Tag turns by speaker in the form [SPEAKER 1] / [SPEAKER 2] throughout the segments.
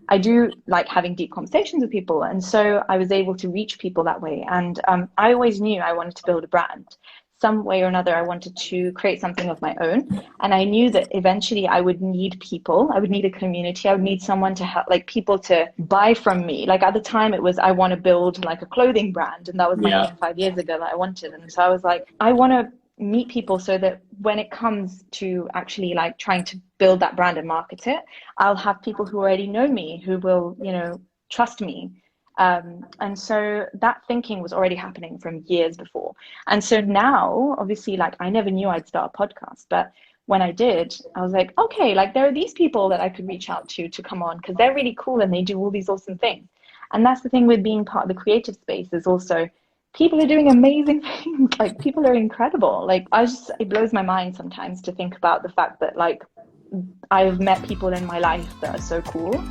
[SPEAKER 1] I do like having deep conversations with people. And so I was able to reach people that way. And I always knew I wanted to build a brand. Some way or another, I wanted to create something of my own. And I knew that eventually I would need people. I would need a community. I would need someone to help, like people to buy from me. Like at the time it was, I want to build like a clothing brand. And that was my
[SPEAKER 2] Yeah.
[SPEAKER 1] aim 5 years ago that I wanted. And so I was like, I want to meet people so that when it comes to actually like trying to build that brand and market it, I'll have people who already know me, who will, trust me. And so that thinking was already happening from years before. And so now, obviously, like I never knew I'd start a podcast, but when I did, I was like, okay, like there are these people that I could reach out to come on because they're really cool and they do all these awesome things. And that's the thing with being part of the creative space is also people are doing amazing things. Like people are incredible. Like it blows my mind sometimes to think about the fact that like I've met people in my life that are so cool.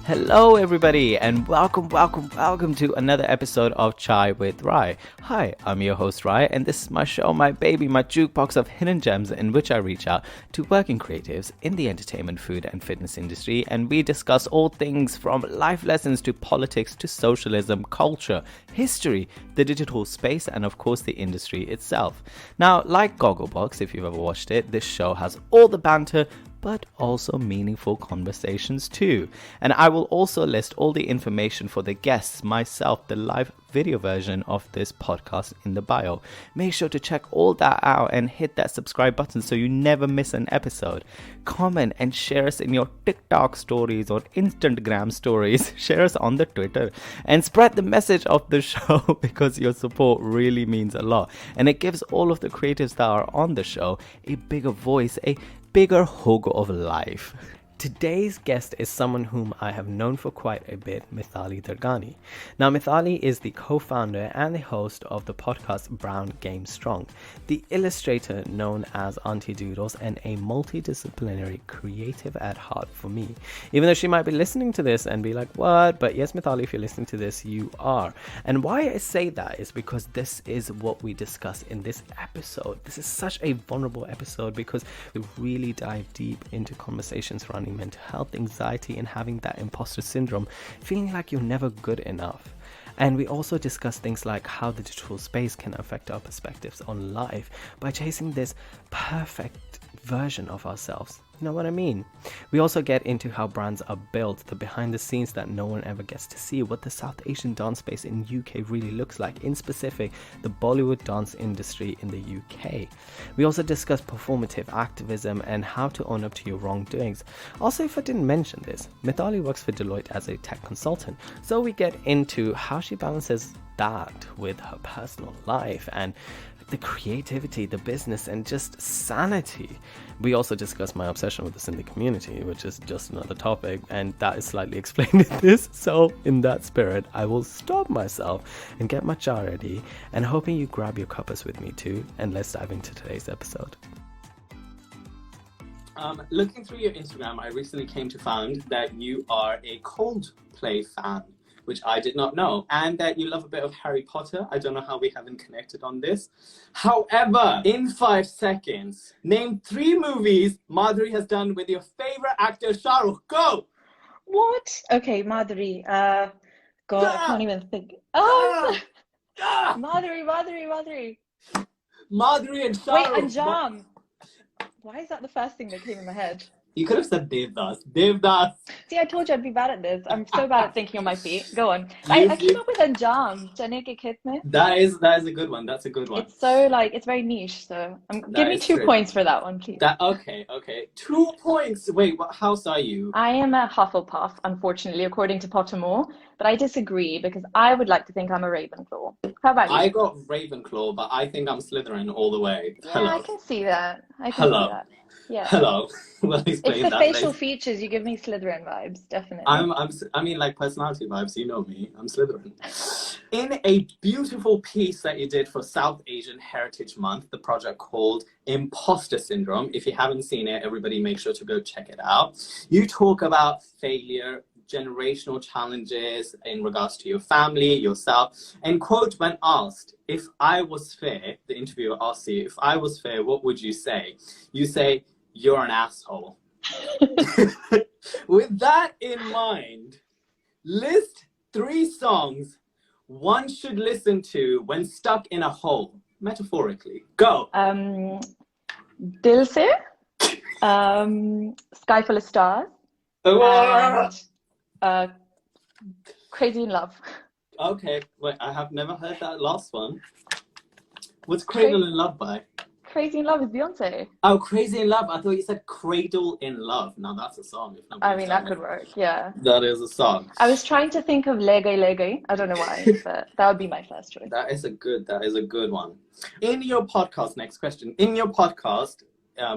[SPEAKER 3] Hello everybody and welcome to another episode of Chai with Rai. Hi, I'm your host Rai and this is my show, my baby, my jukebox of hidden gems in which I reach out to working creatives in the entertainment, food and fitness industry, and we discuss all things from life lessons to politics to socialism, culture, history, the digital space and of course the industry itself. Now, like Gogglebox, if you've ever watched it, this show has all the banter but also meaningful conversations too. And I will also list all the information for the guests, myself, the live video version of this podcast in the bio. Make sure to check all that out and hit that subscribe button so you never miss an episode. Comment and share us in your TikTok stories or Instagram stories. Share us on the Twitter and spread the message of the show because your support really means a lot. And it gives all of the creatives that are on the show a bigger voice, a bigger hug of life. Today's guest is someone whom I have known for quite a bit, Mitali Dargani. Now, Mitali is the co-founder and the host of the podcast Brown Game Strong, the illustrator known as Aunty Doodles, and a multidisciplinary creative at heart for me. Even though she might be listening to this and be like, what? But yes, Mitali, if you're listening to this, you are. And why I say that is because this is what we discuss in this episode. This is such a vulnerable episode because we really dive deep into conversations surrounding mental health, anxiety, and having that imposter syndrome, feeling like you're never good enough. And we also discuss things like how the digital space can affect our perspectives on life by chasing this perfect version of ourselves. You know what I mean? We also get into how brands are built, the behind the scenes that no one ever gets to see, what the South Asian dance space in UK really looks like, in specific, the Bollywood dance industry in the UK. We also discuss performative activism and how to own up to your wrongdoings. Also, if I didn't mention this, Mitali works for Deloitte as a tech consultant, so we get into how she balances that with her personal life and the creativity, the business, and just sanity. We also discuss my obsession with the Sindhi community, which is just another topic, and that is slightly explained in this. So in that spirit, I will stop myself and get my cha ready, and hoping you grab your cuppas with me too, and let's dive into today's episode.
[SPEAKER 2] Looking through your Instagram, I recently came to find that you are a Coldplay fan, which I did not know, and that you love a bit of Harry Potter. I don't know how we haven't connected on this. However, in 5 seconds, name 3 movies Madhuri has done with your favorite actor, Shah Rukh. Go!
[SPEAKER 1] What? Okay, Madhuri. God, I can't even think. Madhuri.
[SPEAKER 2] Madhuri and Shah
[SPEAKER 1] Wait,
[SPEAKER 2] Rukh.
[SPEAKER 1] Anjam. Why is that the first thing that came in my head?
[SPEAKER 2] You could have said Devdas.
[SPEAKER 1] See, I told you I'd be bad at this. I'm so bad at thinking on my feet. Go on. I came up with Anjam. Chane ke khet mein.
[SPEAKER 2] That is a good one. That's a good one.
[SPEAKER 1] It's so it's very niche. So give me 2 points for that one, please.
[SPEAKER 2] Okay. 2 points. Wait, what house are you?
[SPEAKER 1] I am a Hufflepuff, unfortunately, according to Pottermore. But I disagree because I would like to think I'm a Ravenclaw. How about you?
[SPEAKER 2] I got Ravenclaw, but I think I'm Slytherin all the way.
[SPEAKER 1] Yeah,
[SPEAKER 2] Hello.
[SPEAKER 1] I can see that.
[SPEAKER 2] Hello.
[SPEAKER 1] Yeah.
[SPEAKER 2] Hello. Well,
[SPEAKER 1] It's the facial features. You give me Slytherin vibes, definitely.
[SPEAKER 2] I mean, like personality vibes. You know me. I'm Slytherin. In a beautiful piece that you did for South Asian Heritage Month, the project called Imposter Syndrome. If you haven't seen it, everybody make sure to go check it out. You talk about failure, generational challenges in regards to your family, yourself, and quote, when asked, if I was fair, the interviewer asks you, if I was fair, what would you say? You say, you're an asshole. With that in mind, list 3 songs one should listen to when stuck in a hole, metaphorically. Go.
[SPEAKER 1] Dil Se, Sky Full of Stars, and Crazy in Love.
[SPEAKER 2] Okay, wait, I have never heard that last one. What's Cradle in Love by?
[SPEAKER 1] Crazy in Love is Beyonce.
[SPEAKER 2] Oh, Crazy in Love. I thought you said Cradle in Love. Now that's a song. If
[SPEAKER 1] I mean, that could work, yeah.
[SPEAKER 2] That is a song.
[SPEAKER 1] I was trying to think of Le Gay. I don't know why, but that would be my first choice.
[SPEAKER 2] That is a good one. In your podcast, next question. In your podcast,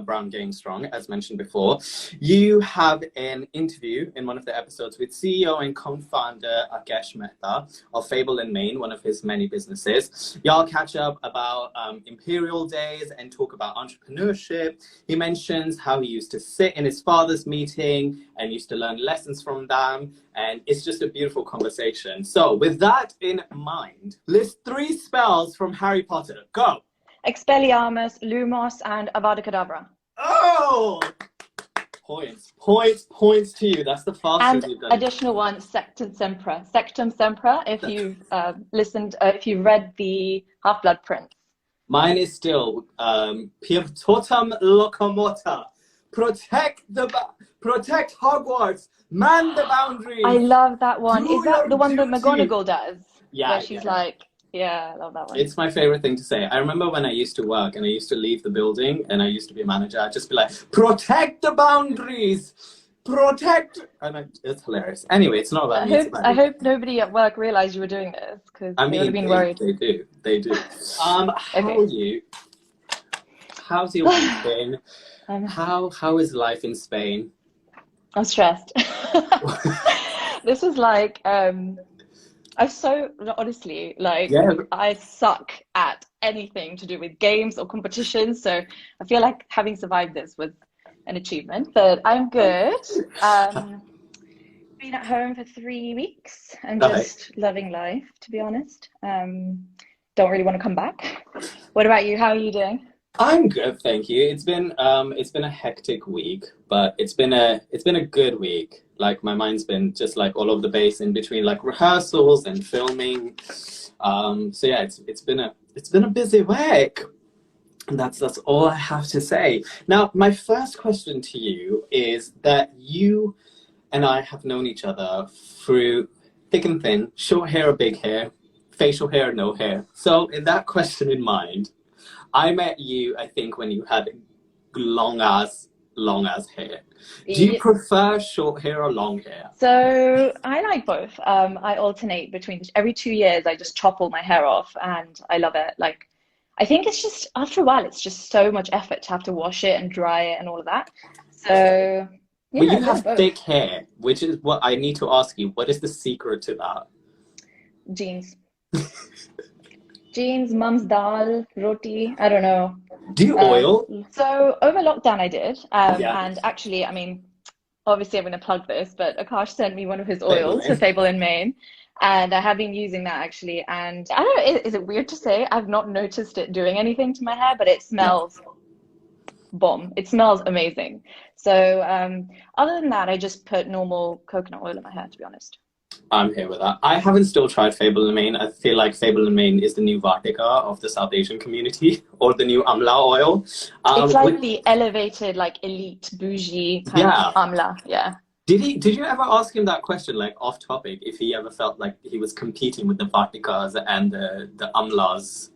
[SPEAKER 2] Brown Game Strong, as mentioned before, you have an interview in one of the episodes with CEO and co-founder Akesh Mehta of Fable in Maine, one of his many businesses. Y'all catch up about imperial days and talk about entrepreneurship. He mentions how he used to sit in his father's meeting and used to learn lessons from them. And it's just a beautiful conversation. So with that in mind, list 3 spells from Harry Potter. Go.
[SPEAKER 1] Expelliarmus, Lumos, and Avada Kedavra.
[SPEAKER 2] Oh! Points to you. That's the fastest you've done.
[SPEAKER 1] And additional one, Sectum Sempra. Sectum Sempra, if you've if you read the Half-Blood Prince.
[SPEAKER 2] Mine is still Pietotum Locomotor. Protect Hogwarts. Man the boundaries.
[SPEAKER 1] I love that one. Is that the one that McGonagall does?
[SPEAKER 2] Yeah.
[SPEAKER 1] Where she's like, yeah, I love that one.
[SPEAKER 2] It's my favorite thing to say. I remember when I used to work and I used to leave the building and I used to be a manager, I'd just be like, protect the boundaries! It's hilarious. Anyway, it's not about me.
[SPEAKER 1] I hope nobody at work realized you were doing this, because they would have been worried.
[SPEAKER 2] They do. How's your week been? How is life in Spain?
[SPEAKER 1] I'm stressed. This was like, honestly, I suck at anything to do with games or competitions. So I feel like having survived this was an achievement, but I'm good. Been at home for 3 weeks and just loving life, to be honest. Don't really want to come back. What about you? How are you doing?
[SPEAKER 2] I'm good, thank you. It's been a hectic week, but it's been a good week. Like my mind's been just like all over the place in between like rehearsals and filming. So yeah, it's been a busy week. And that's all I have to say. Now, my first question to you is that you and I have known each other through thick and thin, short hair or big hair, facial hair or no hair. So in that question in mind, I met you, I think, when you had long ass hair. Do you prefer short hair or long hair?
[SPEAKER 1] So I like both. I alternate between every 2 years. I just chop all my hair off, and I love it. Like, I think it's just after a while, it's just so much effort to have to wash it and dry it and all of that. So yeah,
[SPEAKER 2] well, you have thick hair, which is what I need to ask you. What is the secret to that?
[SPEAKER 1] Jeans. Jeans, mum's dal, roti, I don't know.
[SPEAKER 2] Do you oil?
[SPEAKER 1] So over lockdown I did. And actually, I mean, obviously I'm going to plug this, but Akash sent me one of his oils for Fable in Maine. And I have been using that actually. And I don't know, is it weird to say? I've not noticed it doing anything to my hair, but it smells bomb. It smells amazing. So other than that, I just put normal coconut oil in my hair, to be honest.
[SPEAKER 2] I'm here with that. I haven't still tried Fable in Maine. I feel like Fable in Maine is the new Vatika of the South Asian community, or the new Amla oil.
[SPEAKER 1] It's like the elevated, like elite, bougie kind of Amla. Yeah.
[SPEAKER 2] Did you ever ask him that question, like off topic, if he ever felt like he was competing with the Vatikas and the Amlas?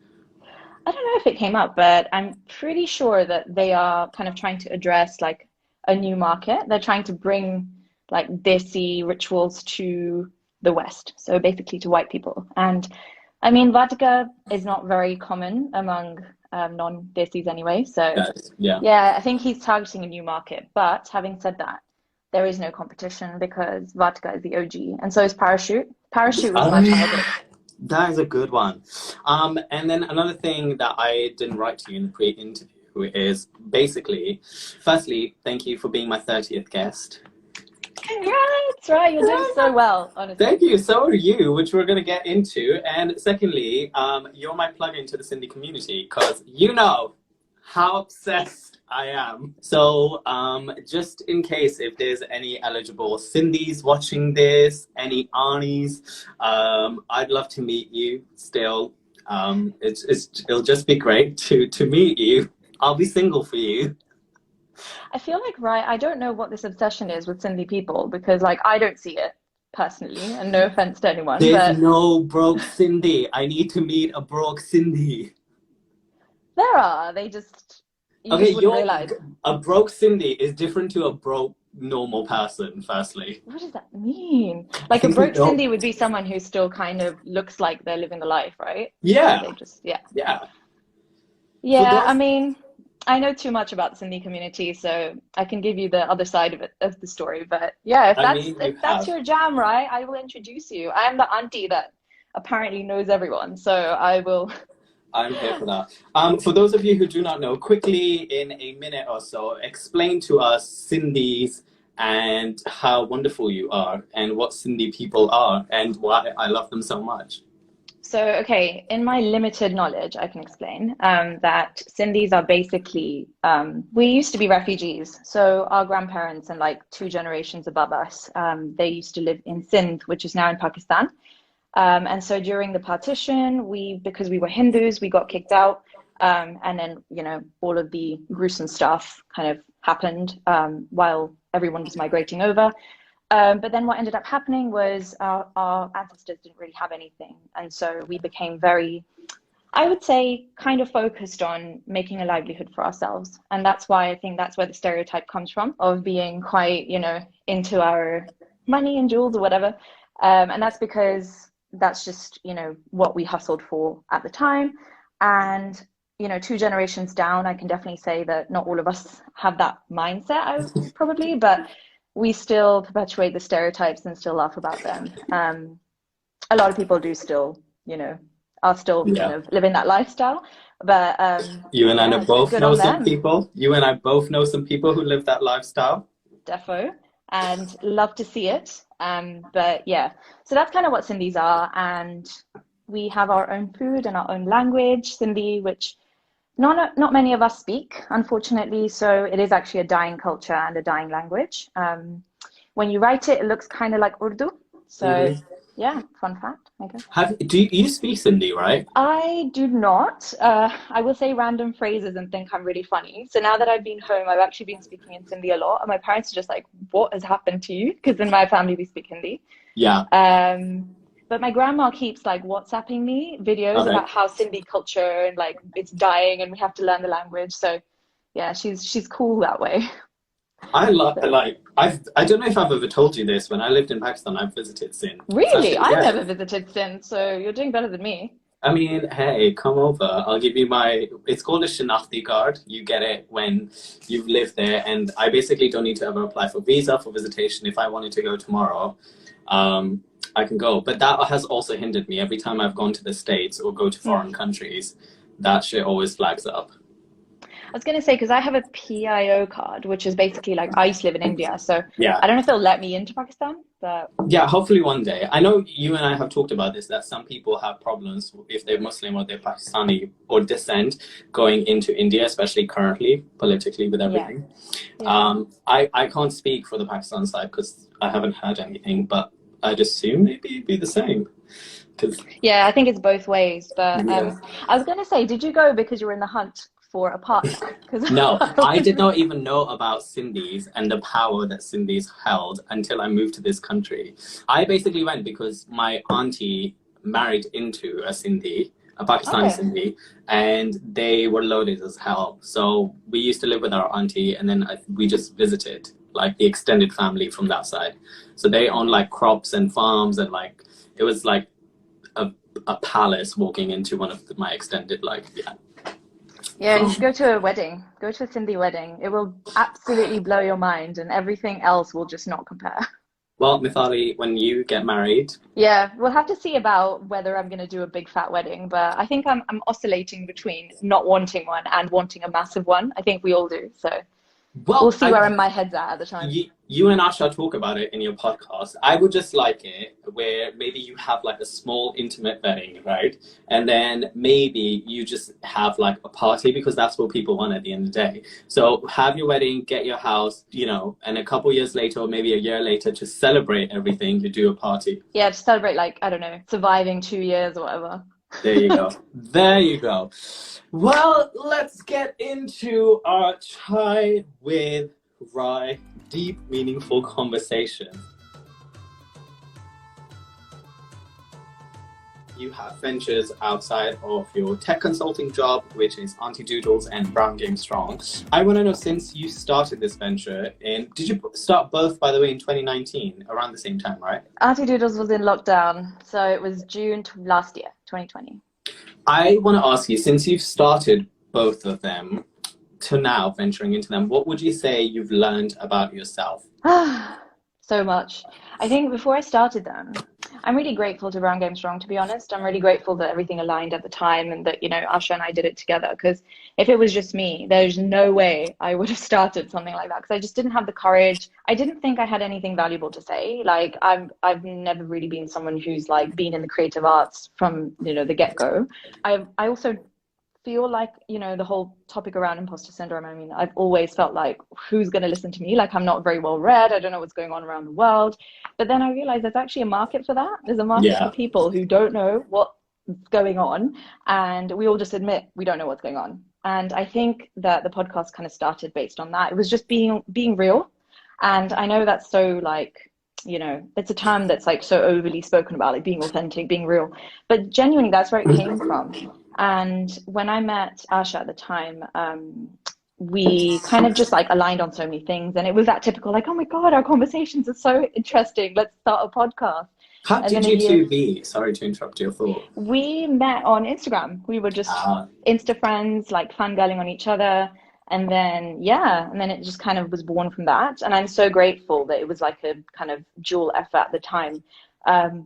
[SPEAKER 1] I don't know if it came up, but I'm pretty sure that they are kind of trying to address like a new market. They're trying to bring like Desi rituals to the West, so basically to white people. And I mean, Vatika is not very common among non-Desis anyway, so yeah, I think he's targeting a new market. But having said that, there is no competition because Vatika is the OG, and so is Parachute. Parachute was my childhood.
[SPEAKER 2] That is a good one. And then another thing that I didn't write to you in the pre-interview is basically, firstly, thank you for being my 30th guest.
[SPEAKER 1] Congrats, right? You're doing so well, honestly.
[SPEAKER 2] Thank you. So are you, which we're going to get into. And secondly, you're my plug-in to the Sindhi community because you know how obsessed I am. So, just in case if there's any eligible Sindhis watching this, any aunties, I'd love to meet you still. It'll just be great to meet you. I'll be single for you.
[SPEAKER 1] I feel like, right, I don't know what this obsession is with Sindhi people because, like, I don't see it personally, and no offense to anyone,
[SPEAKER 2] There's
[SPEAKER 1] but
[SPEAKER 2] no broke Sindhi. I need to meet a broke Sindhi.
[SPEAKER 1] there are. They just, you
[SPEAKER 2] Okay,
[SPEAKER 1] just wouldn't realize.
[SPEAKER 2] a broke Sindhi is different to a broke normal person, firstly.
[SPEAKER 1] What does that mean? Like a
[SPEAKER 2] think
[SPEAKER 1] broke
[SPEAKER 2] no.
[SPEAKER 1] Sindhi would be someone who still kind of looks like they're living the life, right?
[SPEAKER 2] Yeah.
[SPEAKER 1] So they just, yeah.
[SPEAKER 2] Yeah.
[SPEAKER 1] Yeah,
[SPEAKER 2] those-
[SPEAKER 1] I mean, I know too much about the Sindhi community, so I can give you the other side of it, of the story. But yeah, if that's your jam, right, I will introduce you. I am the auntie that apparently knows everyone, so I will.
[SPEAKER 2] I'm here for that. For those of you who do not know, quickly in a minute or so, explain to us Sindhis and how wonderful you are and what Sindhi people are and why I love them so much.
[SPEAKER 1] So, okay, in my limited knowledge, I can explain that Sindhis are basically, we used to be refugees. So our grandparents and like 2 generations above us, they used to live in Sindh, which is now in Pakistan. And so during the partition, because we were Hindus, we got kicked out. And then, you know, all of the gruesome stuff kind of happened while everyone was migrating over. But then what ended up happening was our ancestors didn't really have anything. And so we became very, I would say, kind of focused on making a livelihood for ourselves. And that's why I think that's where the stereotype comes from of being quite, you know, into our money and jewels or whatever. And that's because that's just, you know, what we hustled for at the time. And, you know, 2 generations down, I can definitely say that not all of us have that mindset, probably, but we still perpetuate the stereotypes and still laugh about them. A lot of people do still, you know, are still kind of living that lifestyle. But
[SPEAKER 2] you and I both know some
[SPEAKER 1] them.
[SPEAKER 2] people. You and I both know some people who live that lifestyle.
[SPEAKER 1] Defo, and love to see it. But yeah, so that's kind of what Sindhis are, and we have our own food and our own language, Sindhi, which not many of us speak, unfortunately. So it is actually a dying culture and a dying language. When you write it, it looks kind of like Urdu. So yeah, fun fact, I guess.
[SPEAKER 2] Do you speak Sindhi, right?
[SPEAKER 1] I do not. I will say random phrases and think I'm really funny. So now that I've been home, I've actually been speaking in Sindhi a lot. And my parents are just like, what has happened to you? Because in my family, we speak Hindi.
[SPEAKER 2] Yeah.
[SPEAKER 1] But my grandma keeps like WhatsApping me videos about how Sindhi culture and like it's dying and we have to learn the language. So yeah, she's cool that way.
[SPEAKER 2] I love I don't know if I've ever told you this. When I lived in Pakistan, I visited Sindh.
[SPEAKER 1] Really? I've never visited Sindh, so you're doing better than me.
[SPEAKER 2] I mean, hey, come over. I'll give you it's called a Shanakhti card. You get it when you've lived there. And I basically don't need to ever apply for visa for visitation. If I wanted to go tomorrow, I can go. But that has also hindered me. Every time I've gone to the States or go to foreign countries, that shit always flags up.
[SPEAKER 1] I was going to say, because I have a PIO card, which is basically like, I used to live in India. So
[SPEAKER 2] yeah.
[SPEAKER 1] I don't know if they'll let me into Pakistan, but...
[SPEAKER 2] Yeah, hopefully one day. I know you and I have talked about this, that some people have problems if they're Muslim or they're Pakistani or descent going into India, especially currently, politically with everything. Yeah. I can't speak for the Pakistan side because I haven't heard anything, but I'd assume maybe it'd be the same.
[SPEAKER 1] Yeah, I think it's both ways. But I was going to say, did you go because you were in the hunt for a partner?
[SPEAKER 2] No, I did not even know about Sindhis and the power that Sindhis held until I moved to this country. I basically went because my auntie married into a Sindhi, a Pakistani Sindhi, and they were loaded as hell. So we used to live with our auntie, and then we just visited like the extended family from that side. So they own like crops and farms, and like it was like a palace walking into one of my extended
[SPEAKER 1] Yeah, you should go to a wedding. Go to a Sindhi wedding. It will absolutely blow your mind, and everything else will just not compare.
[SPEAKER 2] Well, Mitali, when you get married...
[SPEAKER 1] Yeah, we'll have to see about whether I'm going to do a big fat wedding, but I think I'm oscillating between not wanting one and wanting a massive one. I think we all do, so...
[SPEAKER 2] Well,
[SPEAKER 1] we'll see where my head's at the time.
[SPEAKER 2] You and Asha talk about it in your podcast. I would just like it where maybe you have like a small intimate wedding, right? And then maybe you just have like a party, because that's what people want at the end of the day. So have your wedding, get your house, you know, and a couple years later, or maybe a year later, to celebrate everything, you do a party.
[SPEAKER 1] Yeah, to celebrate, like, I don't know, surviving 2 years or whatever.
[SPEAKER 2] There you go. There you go. Well, let's get into our Chai with Rai deep, meaningful conversation. You have ventures outside of your tech consulting job, which is Aunty Doodles and Brown Game Strong. I want to know, since you started this venture, did you start both, by the way, in 2019, around the same time, right?
[SPEAKER 1] Aunty Doodles was in lockdown, so it was June last year, 2020.
[SPEAKER 2] I want to ask you, since you've started both of them to now venturing into them, what would you say you've learned about yourself?
[SPEAKER 1] So much. I think before I started them, I'm really grateful to Brown Game Strong, to be honest. I'm really grateful that everything aligned at the time and that, you know, Asha and I did it together, because if it was just me, there's no way I would have started something like that, because I just didn't have the courage. I didn't think I had anything valuable to say. Like, I've never really been someone who's like been in the creative arts from, you know, the get-go. I also feel like, you know, the whole topic around imposter syndrome, I mean, I've always felt like, who's going to listen to me? Like, I'm not very well read. I don't know what's going on around the world. But then I realized there's actually a market for that. There's a market for people who don't know what's going on. And we all just admit we don't know what's going on. And I think that the podcast kind of started based on that. It was just being real. And I know that's so, like, you know, it's a term that's like so overly spoken about, like being authentic, being real. But genuinely, that's where it came from. And when I met Asha at the time, we kind of just like aligned on so many things. And it was that typical, like, oh my God, our conversations are so interesting. Let's start a podcast.
[SPEAKER 2] How did you two meet? Sorry to interrupt your thought.
[SPEAKER 1] We met on Instagram. We were just Insta friends, like fangirling on each other. And then, it just kind of was born from that. And I'm so grateful that it was like a kind of dual effort at the time.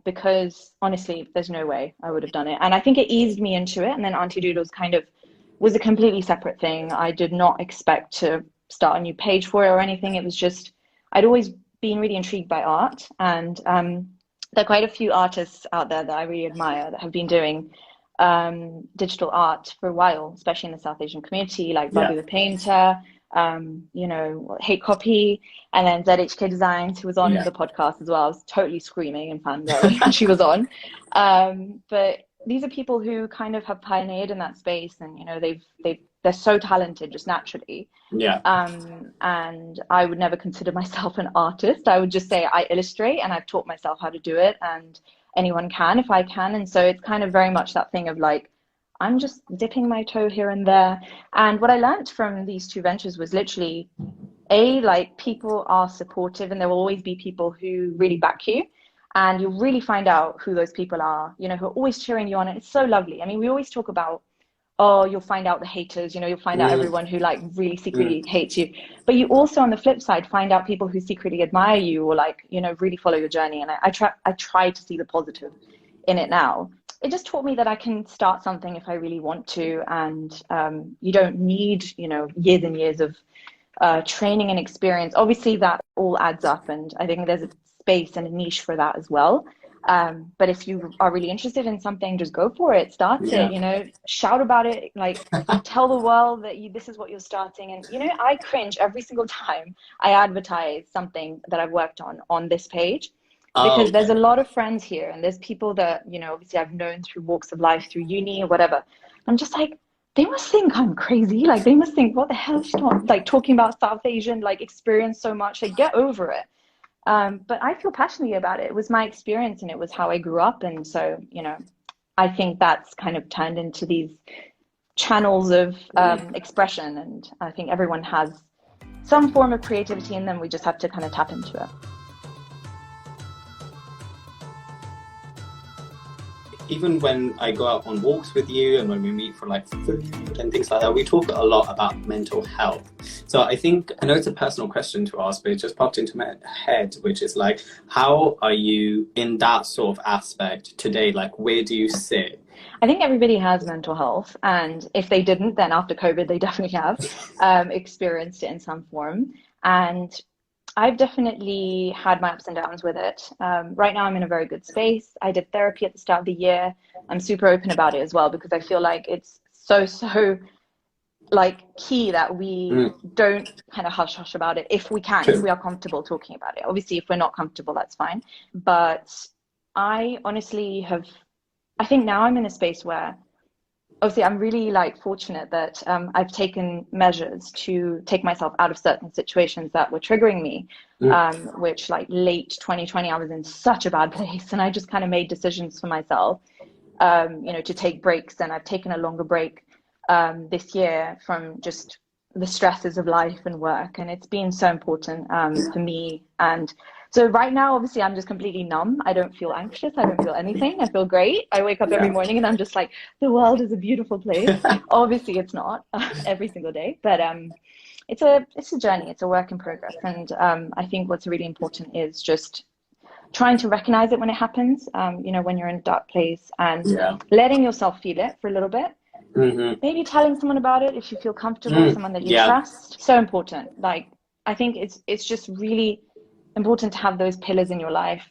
[SPEAKER 1] Because honestly, there's no way I would have done it. And I think it eased me into it. And then Aunty Doodles kind of was a completely separate thing. I did not expect to start a new page for it or anything. It was just, I'd always been really intrigued by art. And there are quite a few artists out there that I really admire that have been doing digital art for a while, especially in the South Asian community, like Bobby the Painter, you know, Hate Copy, and then ZHK Designs, who was on the podcast as well. I was totally screaming and fangirling when she was on. But these are people who kind of have pioneered in that space, and you know, they're so talented just naturally. And I would never consider myself an artist. I would just say I illustrate, and I've taught myself how to do it, and anyone can if I can. And so it's kind of very much that thing of like, I'm just dipping my toe here and there. And what I learned from these two ventures was literally, like, people are supportive, and there will always be people who really back you. And you'll really find out who those people are, you know, who are always cheering you on. And it's so lovely. I mean, we always talk about, oh, you'll find out the haters, you know, you'll find out everyone who like really secretly hates you. But you also, on the flip side, find out people who secretly admire you, or like, you know, really follow your journey. And I try to see the positive in it now. It just taught me that I can start something if I really want to. And you don't need, you know, years and years of training and experience. Obviously, that all adds up. And I think there's a space and a niche for that as well. But if you are really interested in something, just go for it, start it, you know, shout about it, like tell the world that this is what you're starting. And, you know, I cringe every single time I advertise something that I've worked on this page, because there's a lot of friends here, and there's people that, you know, obviously I've known through walks of life, through uni or whatever. I'm just like, they must think I'm crazy. Like, they must think, what the hell is she like talking about South Asian, like, experience so much, like, get over it. But I feel passionately about it. It was my experience, and it was how I grew up. And so, you know, I think that's kind of turned into these channels of expression. And I think everyone has some form of creativity in them. We just have to kind of tap into it.
[SPEAKER 2] Even when I go out on walks with you and when we meet for like food and things like that, we talk a lot about mental health. So I know it's a personal question to ask, but it just popped into my head, which is like, how are you in that sort of aspect today? Like, where do you sit
[SPEAKER 1] I think everybody has mental health, and if they didn't, then after COVID, they definitely have experienced it in some form. And I've definitely had my ups and downs with it. Right now, I'm in a very good space. I did therapy at the start of the year. I'm super open about it as well, because I feel like it's so like key that we don't kind of hush about it if we can, if we are comfortable talking about it. Obviously, if we're not comfortable, that's fine. But I honestly I think now I'm in a space where obviously I'm really like fortunate that I've taken measures to take myself out of certain situations that were triggering me, which like late 2020, I was in such a bad place, and I just kind of made decisions for myself, you know, to take breaks. And I've taken a longer break this year from just the stresses of life and work, and it's been so important for me. And so right now, obviously, I'm just completely numb. I don't feel anxious. I don't feel anything. I feel great. I wake up every morning and I'm just like, the world is a beautiful place. Obviously, it's not every single day, but it's a journey. It's a work in progress. And I think what's really important is just trying to recognize it when it happens, you know, when you're in a dark place, and letting yourself feel it for a little bit. Maybe telling someone about it if you feel comfortable, someone that you trust. So important. Like, I think it's just really important to have those pillars in your life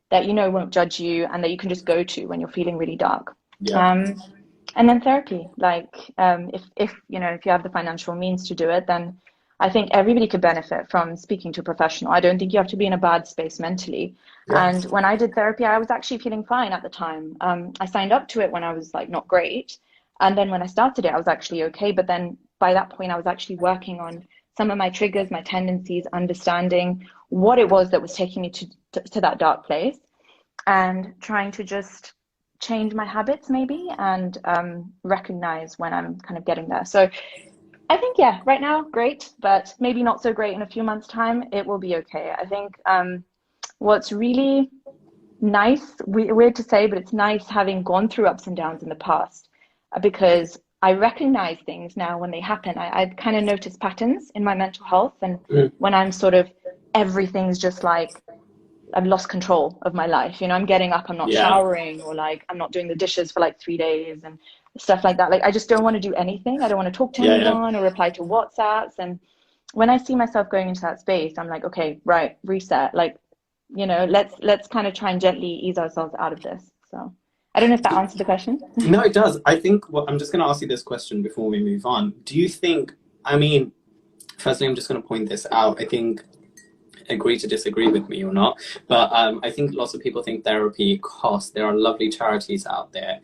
[SPEAKER 1] that you know won't judge you, and that you can just go to when you're feeling really dark. And then therapy, like if you know, if you have the financial means to do it, then I think everybody could benefit from speaking to a professional. I don't think you have to be in a bad space mentally. And when I did therapy, I was actually feeling fine at the time. I signed up to it when I was like not great, and then when I started it, I was actually okay. But then by that point, I was actually working on some of my triggers, my tendencies, understanding what it was that was taking me to that dark place, and trying to just change my habits maybe, and recognize when I'm kind of getting there. So I think, yeah, right now, great, but maybe not so great in a few months' time. It will be okay. I think what's really nice, weird to say, but it's nice having gone through ups and downs in the past, because I recognize things now when they happen. I kind of notice patterns in my mental health, and when I'm sort of, everything's just like, I've lost control of my life. You know, I'm getting up, I'm not showering, or like, I'm not doing the dishes for like 3 days and stuff like that. Like, I just don't want to do anything. I don't want to talk to anyone or reply to WhatsApps. And when I see myself going into that space, I'm like, okay, right, reset. Like, you know, let's kind of try and gently ease ourselves out of this. So I don't know if that answered the question.
[SPEAKER 2] No, it does. I think I'm just going to ask you this question before we move on. Do you think, I mean, firstly, I'm just going to point this out. I think, agree to disagree with me or not, but I think lots of people think therapy costs. There are lovely charities out there.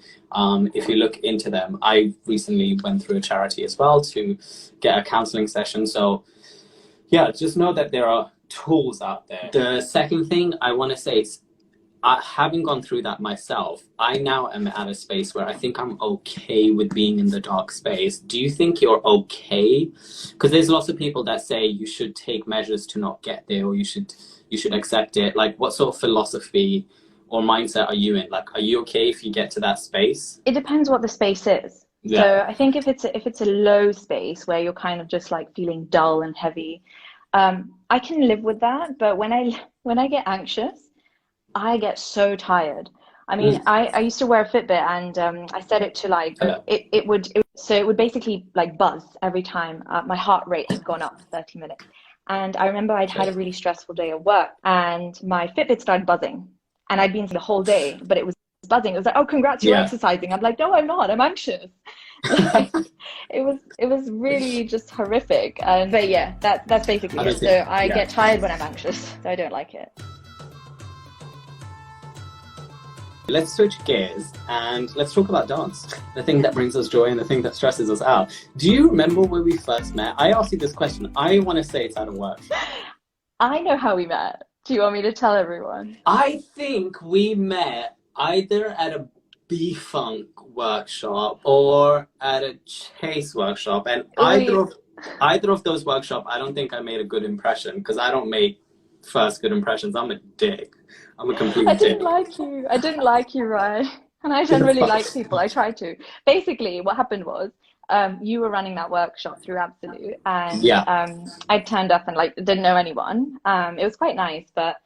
[SPEAKER 2] If you look into them, I recently went through a charity as well to get a counseling session. So yeah, just know that there are tools out there. The second thing I want to say is, having gone through that myself, I now am at a space where I think I'm okay with being in the dark space. Do you think you're okay? Because there's lots of people that say you should take measures to not get there, or you should accept it. Like, what sort of philosophy or mindset are you in? Like, are you okay if you get to that space?
[SPEAKER 1] It depends what the space is. So I think if it's a low space where you're kind of just like feeling dull and heavy, I can live with that. But when I get anxious, I get so tired. I mean, I used to wear a Fitbit, and I set it to like, it would basically like buzz every time my heart rate had gone up 30 minutes. And I remember I'd had a really stressful day at work, and my Fitbit started buzzing, and I'd been the whole day, but it was buzzing. It was like, oh, congrats, you're exercising. I'm like, no, I'm not. I'm anxious. Like, it was really just horrific. But yeah, that's basically it. So I get tired when I'm anxious, so I don't like it.
[SPEAKER 2] Let's switch gears and let's talk about dance. The thing that brings us joy and the thing that stresses us out. Do you remember when we first met? I asked you this question. I want to say it's at a workshop.
[SPEAKER 1] I know how we met. Do you want me to tell everyone?
[SPEAKER 2] I think we met either at a B-Funk workshop or at a Chase workshop. And either of those workshops, I don't think I made a good impression, because I don't make first good impressions. I'm a dick. I'm a complete dick.
[SPEAKER 1] I didn't like you, Ryan. And I generally like people. I try to. Basically, what happened was, you were running that workshop through Absolute, and I turned up and like didn't know anyone. It was quite nice, but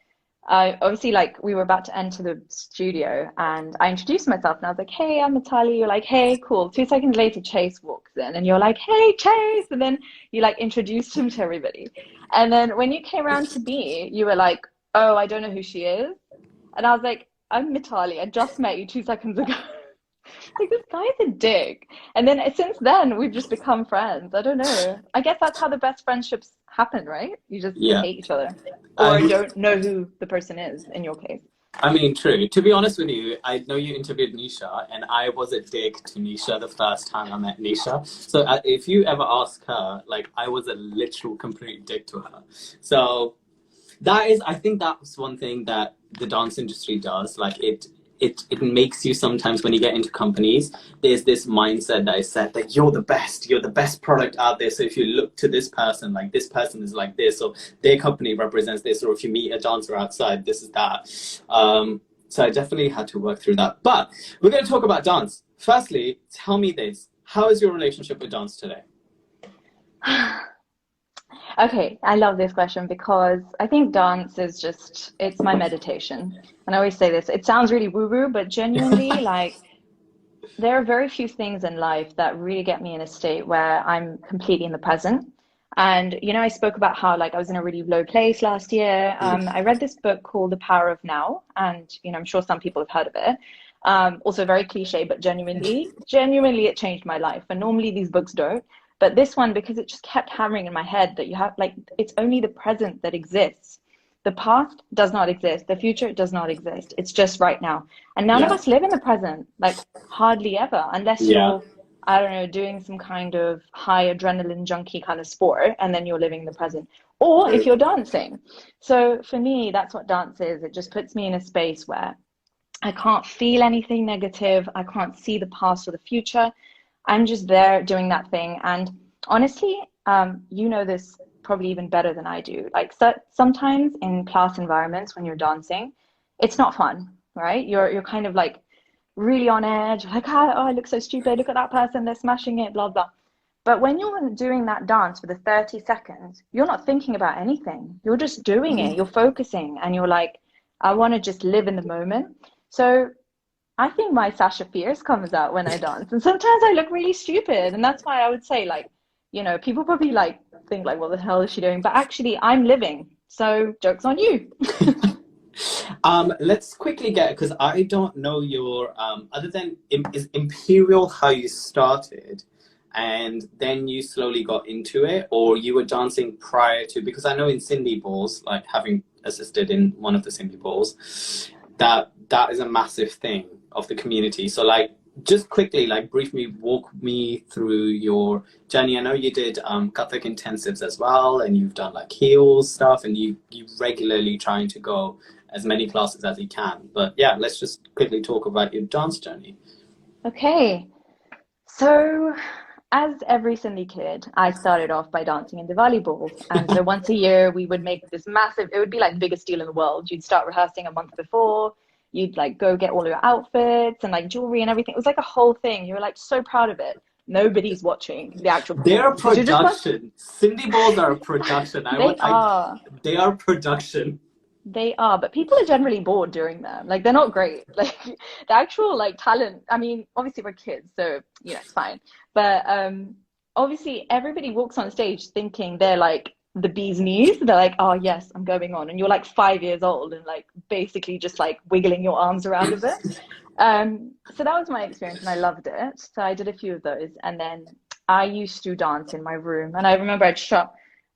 [SPEAKER 1] I obviously, like, we were about to enter the studio and I introduced myself and I was like, hey, I'm Mitali. You're like, hey, cool. 2 seconds later, Chase walks in and you're like, hey, Chase. And then you like introduced him to everybody. And then when you came around to me, you were like, oh, I don't know who she is. And I was like, I'm Mitali. I just met you 2 seconds ago. Like, this guy's a dick. And then since then, we've just become friends. I don't know. I guess that's how the best friendships happen, right? You just
[SPEAKER 2] Yeah.
[SPEAKER 1] hate each other or
[SPEAKER 2] Um,
[SPEAKER 1] don't know who the person is in your case.
[SPEAKER 2] I mean, true. To be honest with you, I know you interviewed Nisha, and I was a dick to Nisha the first time I met Nisha. So if you ever ask her, like, I was a literal complete dick to her. So that is, I think that's one thing that the dance industry does. Like, it makes you sometimes, when you get into companies, there's this mindset that is set that you're the best product out there. So if you look to this person, like, this person is like this, or their company represents this, or if you meet a dancer outside, this is that. So I definitely had to work through that. But we're going to talk about dance. Firstly, tell me this. How is your relationship with dance today?
[SPEAKER 1] Okay, I love this question because I think dance is just, it's my meditation. And I always say this, it sounds really woo-woo, but genuinely, like, there are very few things in life that really get me in a state where I'm completely in the present. And, you know, I spoke about how, like, I was in a really low place last year. I read this book called The Power of Now, and, you know, I'm sure some people have heard of it. Also very cliche, but genuinely, it changed my life. And normally these books don't. But this one, because it just kept hammering in my head that you have, like, it's only the present that exists. The past does not exist. The future does not exist. It's just right now. And none of
[SPEAKER 2] Yeah.
[SPEAKER 1] us live in the present, like, hardly ever, unless
[SPEAKER 2] Yeah.
[SPEAKER 1] you're, I don't know, doing some kind of high adrenaline junkie kind of sport, and then you're living in the present. Or if you're dancing. So for me, that's what dance is. It just puts me in a space where I can't feel anything negative. I can't see the past or the future. I'm just there doing that thing. And honestly, you know this probably even better than I do. Like, so, sometimes in class environments when you're dancing, it's not fun, right? You're kind of like really on edge, like, oh, I look so stupid. Look at that person, they're smashing it, blah, blah. But when you're doing that dance for the 30 seconds, you're not thinking about anything. You're just doing it. You're focusing and you're like, I want to just live in the moment. So I think my Sasha Fierce comes out when I dance, and sometimes I look really stupid, and that's why I would say, like, you know, people probably like think like, what the hell is she doing? But actually, I'm living. So joke's on you.
[SPEAKER 2] Let's quickly get, because I don't know your other than is Imperial how you started, and then you slowly got into it, or you were dancing prior to? Because I know in Sindhi balls, like having assisted in one of the Sindhi balls, that is a massive thing of the community. So, like, just quickly, like, walk me through your journey. I know you did Kathak intensives as well, and you've done like heels stuff, and you regularly trying to go as many classes as you can. But yeah, let's just quickly talk about your dance journey.
[SPEAKER 1] Okay. So as every Sindhi kid, I started off by dancing in Diwali balls. And so once a year, we would make this massive, it would be like the biggest deal in the world. You'd start rehearsing a month before. You'd like go get all your outfits and like jewelry and everything. It was like a whole thing. You were like so proud of it. Nobody's watching the actual
[SPEAKER 2] They're a
[SPEAKER 1] performance. You just want-
[SPEAKER 2] production. Sindhi balls are a production. They are production.
[SPEAKER 1] They are, but people are generally bored during them. Like, they're not great. Like, the actual like talent, I mean, obviously we're kids, so you know, it's fine. But obviously everybody walks on stage thinking they're like the bee's knees. They're like, oh yes, I'm going on. And you're like 5 years old and like basically just like wiggling your arms around a bit. So that was my experience and I loved it. So I did a few of those, and then I used to dance in my room. And I remember I'd shut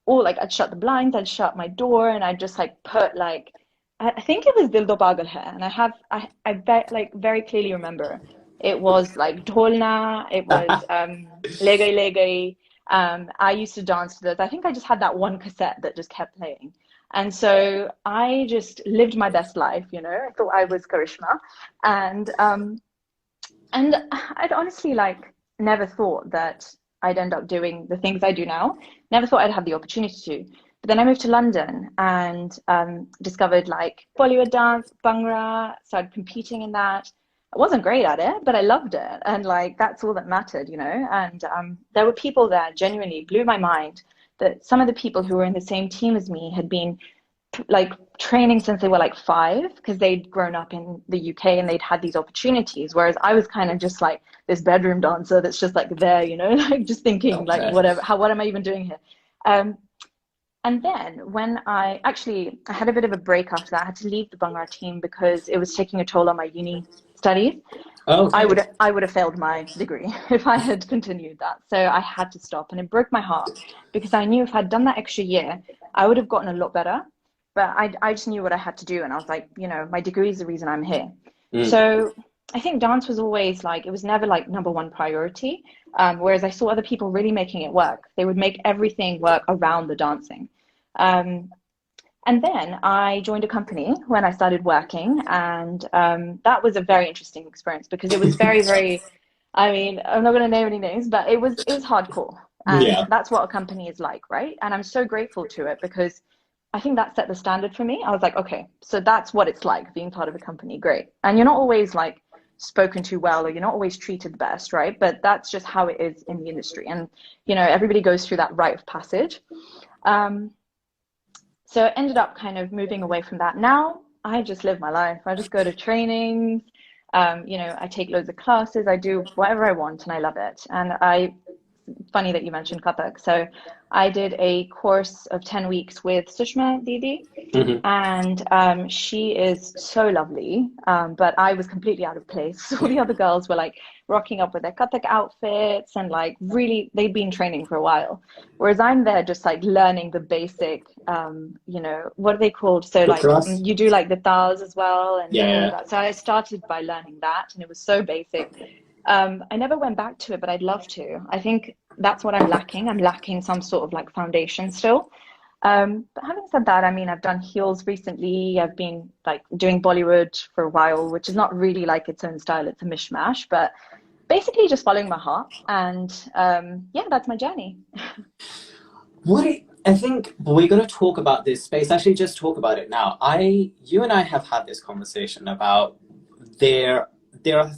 [SPEAKER 1] the blinds, I'd shut my door, and I'd just like put like, I think it was Dil Do Pagal Hai, and I very clearly remember it was like Dholna, it was Le Gai Le Gai. I used to dance to those. I think I just had that one cassette that just kept playing. And so I just lived my best life, you know. I thought I was Karishma. And I'd honestly like never thought that I'd end up doing the things I do now. Never thought I'd have the opportunity to. But then I moved to London and discovered like Bollywood dance, Bhangra, started competing in that. I wasn't great at it, but I loved it. And like, that's all that mattered, you know? And there were people that genuinely blew my mind, that some of the people who were in the same team as me had been like training since they were like 5 because they'd grown up in the UK and they'd had these opportunities, whereas I was kind of just like this bedroom dancer that's just like there, you know, like just thinking like whatever, what am I even doing here? And then when I had a bit of a break after that. I had to leave the Bhangra team because it was taking a toll on my uni studies. I would have failed my degree if I had continued that. So I had to stop, and it broke my heart because I knew if I'd done that extra year, I would have gotten a lot better. But I just knew what I had to do, and I was like, you know, my degree is the reason I'm here. So I think dance was always like, it was never like number one priority. Whereas I saw other people really making it work. They would make everything work around the dancing. And then I joined a company when I started working, and that was a very interesting experience because it was very, very, I mean, I'm not going to name any names, but it was hardcore. And that's what a company is like, right? And I'm so grateful to it because I think that set the standard for me. I was like, okay, so that's what it's like being part of a company. Great. And you're not always like spoken to well, or you're not always treated the best, right? But that's just how it is in the industry. And, you know, everybody goes through that rite of passage. So I ended up kind of moving away from that. Now I just live my life. I just go to trainings. You know, I take loads of classes. I do whatever I want and I love it. And funny that you mentioned Kathak. So I did a course of 10 weeks with Sushma Didi, and she is so lovely, but I was completely out of place. All the other girls were like rocking up with their Kathak outfits and like really, they'd been training for a while. Whereas I'm there just like learning the basic, you know, what are they called? So like you do like the tals as well. And all of that. So I started by learning that, and it was so basic. I never went back to it, but I'd love to. I think that's what I'm lacking. I'm lacking some sort of like foundation still. But having said that, I mean, I've done heels recently. I've been like doing Bollywood for a while, which is not really like its own style. It's a mishmash, but basically just following my heart. And yeah, that's my journey.
[SPEAKER 2] I think we're going to talk about this space. Actually, just talk about it now. You and I have had this conversation about there are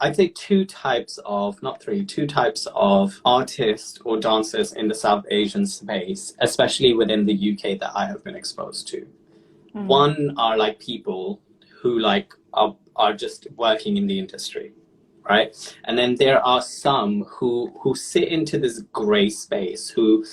[SPEAKER 2] I'd say two types of artists or dancers in the South Asian space, especially within the UK, that I have been exposed to. One are like people who like are just working in the industry, right? And then there are some who sit into this gray space, who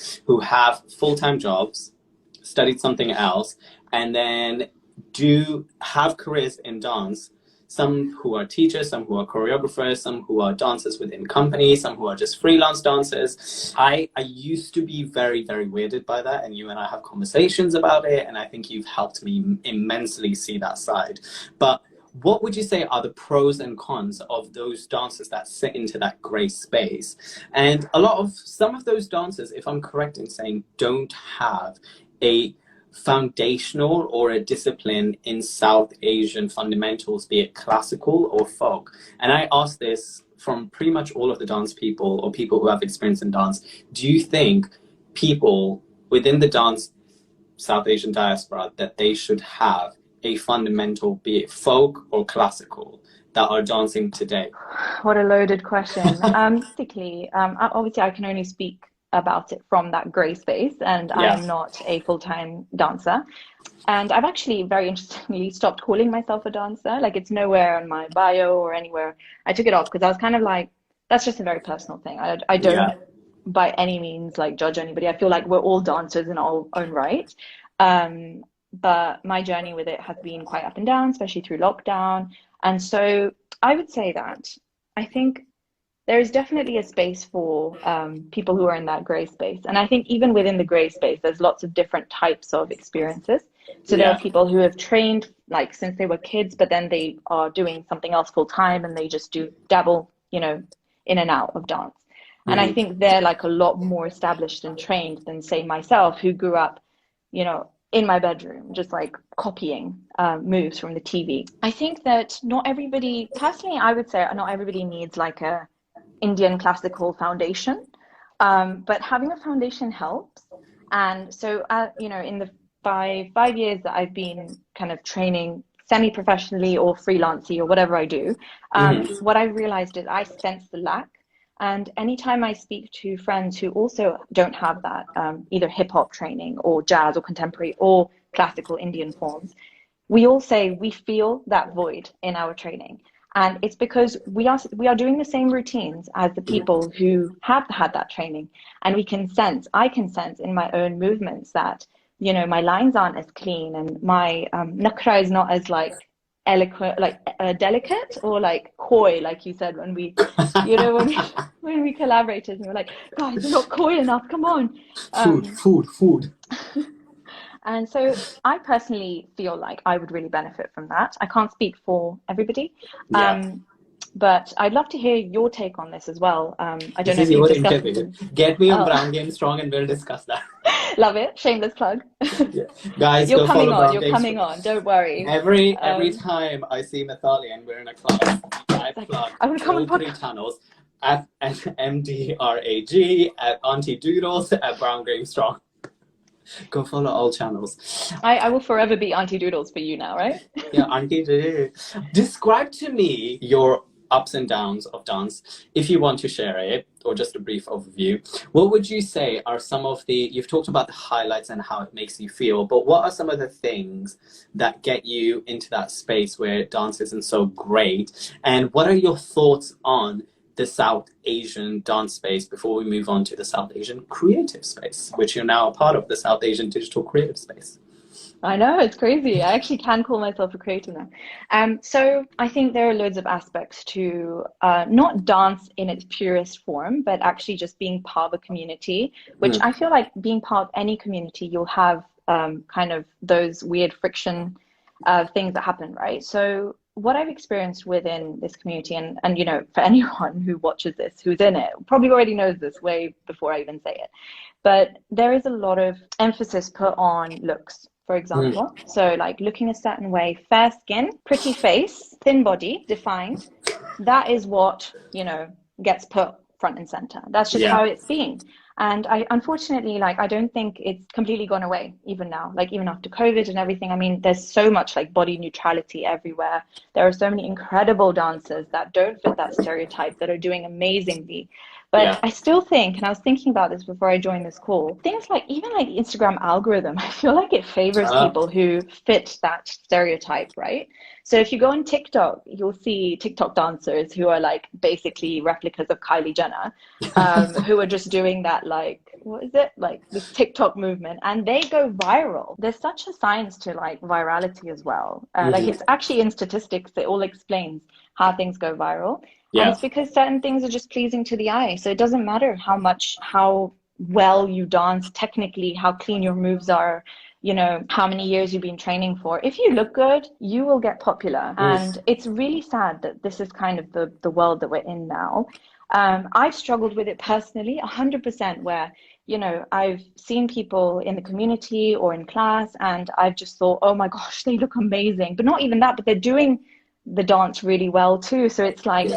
[SPEAKER 2] have full-time jobs, studied something else, and then do have careers in dance. Some who are teachers, some who are choreographers, some who are dancers within companies, some who are just freelance dancers. I used to be very, very weirded by that, and you and I have conversations about it, and I think you've helped me immensely see that side. But what would you say are the pros and cons of those dancers that sit into that gray space? And some of those dancers, if I'm correct in saying, don't have a foundational or a discipline in South Asian fundamentals, be it classical or folk. And I ask this from pretty much all of the dance people or people who have experience in dance. Do you think people within the dance South Asian diaspora that they should have a fundamental, be it folk or classical, that are dancing today?
[SPEAKER 1] What a loaded question. Basically, obviously I can only speak about it from that grey space, and I'm not a full-time dancer. And I've actually, very interestingly, stopped calling myself a dancer. Like, it's nowhere on my bio or anywhere. I took it off because I was kind of like, that's just a very personal thing. I don't by any means like judge anybody. I feel like we're all dancers in our own right. But my journey with it has been quite up and down, especially through lockdown. And so I would say that I think there is definitely a space for people who are in that gray space. And I think even within the gray space, there's lots of different types of experiences. So there are people who have trained like since they were kids, but then they are doing something else full time and they just do dabble, you know, in and out of dance. And I think they're like a lot more established and trained than, say, myself, who grew up, you know, in my bedroom, just like copying moves from the TV. I think that not everybody, personally, I would say not everybody needs like a Indian classical foundation, but having a foundation helps. And so, you know, in the five years that I've been kind of training semi-professionally or freelancing or whatever I do, what I realized is I sense the lack. And anytime I speak to friends who also don't have that, either hip hop training or jazz or contemporary or classical Indian forms, we all say we feel that void in our training. And it's because we are doing the same routines as the people who have had that training. And I can sense in my own movements that, you know, my lines aren't as clean and my nakra is not as like eloquent, like delicate or like coy, like you said when we, you know, when we collaborated and we were like, guys, you're not coy enough, come on.
[SPEAKER 2] Food.
[SPEAKER 1] And so I personally feel like I would really benefit from that. I can't speak for everybody.
[SPEAKER 2] Yeah.
[SPEAKER 1] But I'd love to hear your take on this as well. I don't
[SPEAKER 2] This
[SPEAKER 1] know
[SPEAKER 2] is
[SPEAKER 1] if you've
[SPEAKER 2] your
[SPEAKER 1] discussed
[SPEAKER 2] interview.
[SPEAKER 1] this.
[SPEAKER 2] Get me on Brown Game Strong and we'll discuss that.
[SPEAKER 1] Love it. Shameless plug.
[SPEAKER 2] Yeah. Guys,
[SPEAKER 1] You're
[SPEAKER 2] go
[SPEAKER 1] coming
[SPEAKER 2] follow
[SPEAKER 1] on.
[SPEAKER 2] Brown
[SPEAKER 1] You're
[SPEAKER 2] Game
[SPEAKER 1] coming
[SPEAKER 2] Strong.
[SPEAKER 1] on. Don't worry.
[SPEAKER 2] Every time I see Mitali and we're in a class, I plug
[SPEAKER 1] I'm gonna come
[SPEAKER 2] all
[SPEAKER 1] on
[SPEAKER 2] three channels at MDRAG, at Aunty Doodles, at Brown Game Strong. Go follow all channels.
[SPEAKER 1] I will forever be Aunty Doodles for you now, right?
[SPEAKER 2] Yeah, Aunty Doodles. Describe to me your ups and downs of dance, if you want to share it, or just a brief overview. What would you say are some of you've talked about the highlights and how it makes you feel, but what are some of the things that get you into that space where dance isn't so great? And what are your thoughts on the South Asian dance space before we move on to the South Asian creative space, which you're now a part of, the South Asian digital creative space?
[SPEAKER 1] I know, it's crazy. I actually can call myself a creator now. So I think there are loads of aspects to not dance in its purest form, but actually just being part of a community, which I feel like being part of any community, you'll have kind of those weird friction things that happen, right? So what I've experienced within this community, and you know, for anyone who watches this, who's in it, probably already knows this way before I even say it, but there is a lot of emphasis put on looks, for example. So like looking a certain way, fair skin, pretty face, thin body, defined. That is what, you know, gets put front and center. That's just how it's been. And I unfortunately, like, I don't think it's completely gone away even now, like even after COVID and everything. I mean, there's so much like body neutrality everywhere. There are so many incredible dancers that don't fit that stereotype that are doing amazingly. But I still think, and I was thinking about this before I joined this call, things like even like the Instagram algorithm, I feel like it favors people who fit that stereotype, right? So if you go on TikTok, you'll see TikTok dancers who are like basically replicas of Kylie Jenner, who are just doing that, like, what is it? Like this TikTok movement, and they go viral. There's such a science to like virality as well. Like it's actually in statistics, it all explains how things go viral. And it's because certain things are just pleasing to the eye. So it doesn't matter how well you dance technically, how clean your moves are, you know, how many years you've been training for. If you look good, you will get popular. And it's really sad that this is kind of the world that we're in now. I've struggled with it personally, 100%, where, you know, I've seen people in the community or in class, and I've just thought, oh my gosh, they look amazing. But not even that, but they're doing the dance really well too. So it's like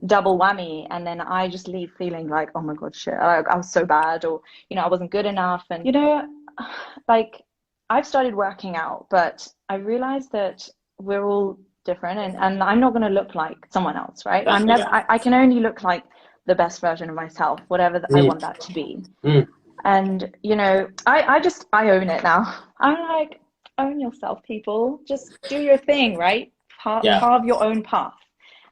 [SPEAKER 1] double whammy. And then I just leave feeling like, oh my God, shit, I was so bad, or, you know, I wasn't good enough. And, you know, like I've started working out, but I realized that we're all different, and I'm not going to look like someone else, right? I can only look like the best version of myself, whatever I want that to be. And, you know, I own it now. I'm like, own yourself, people. Just do your thing, right? Carve your own path.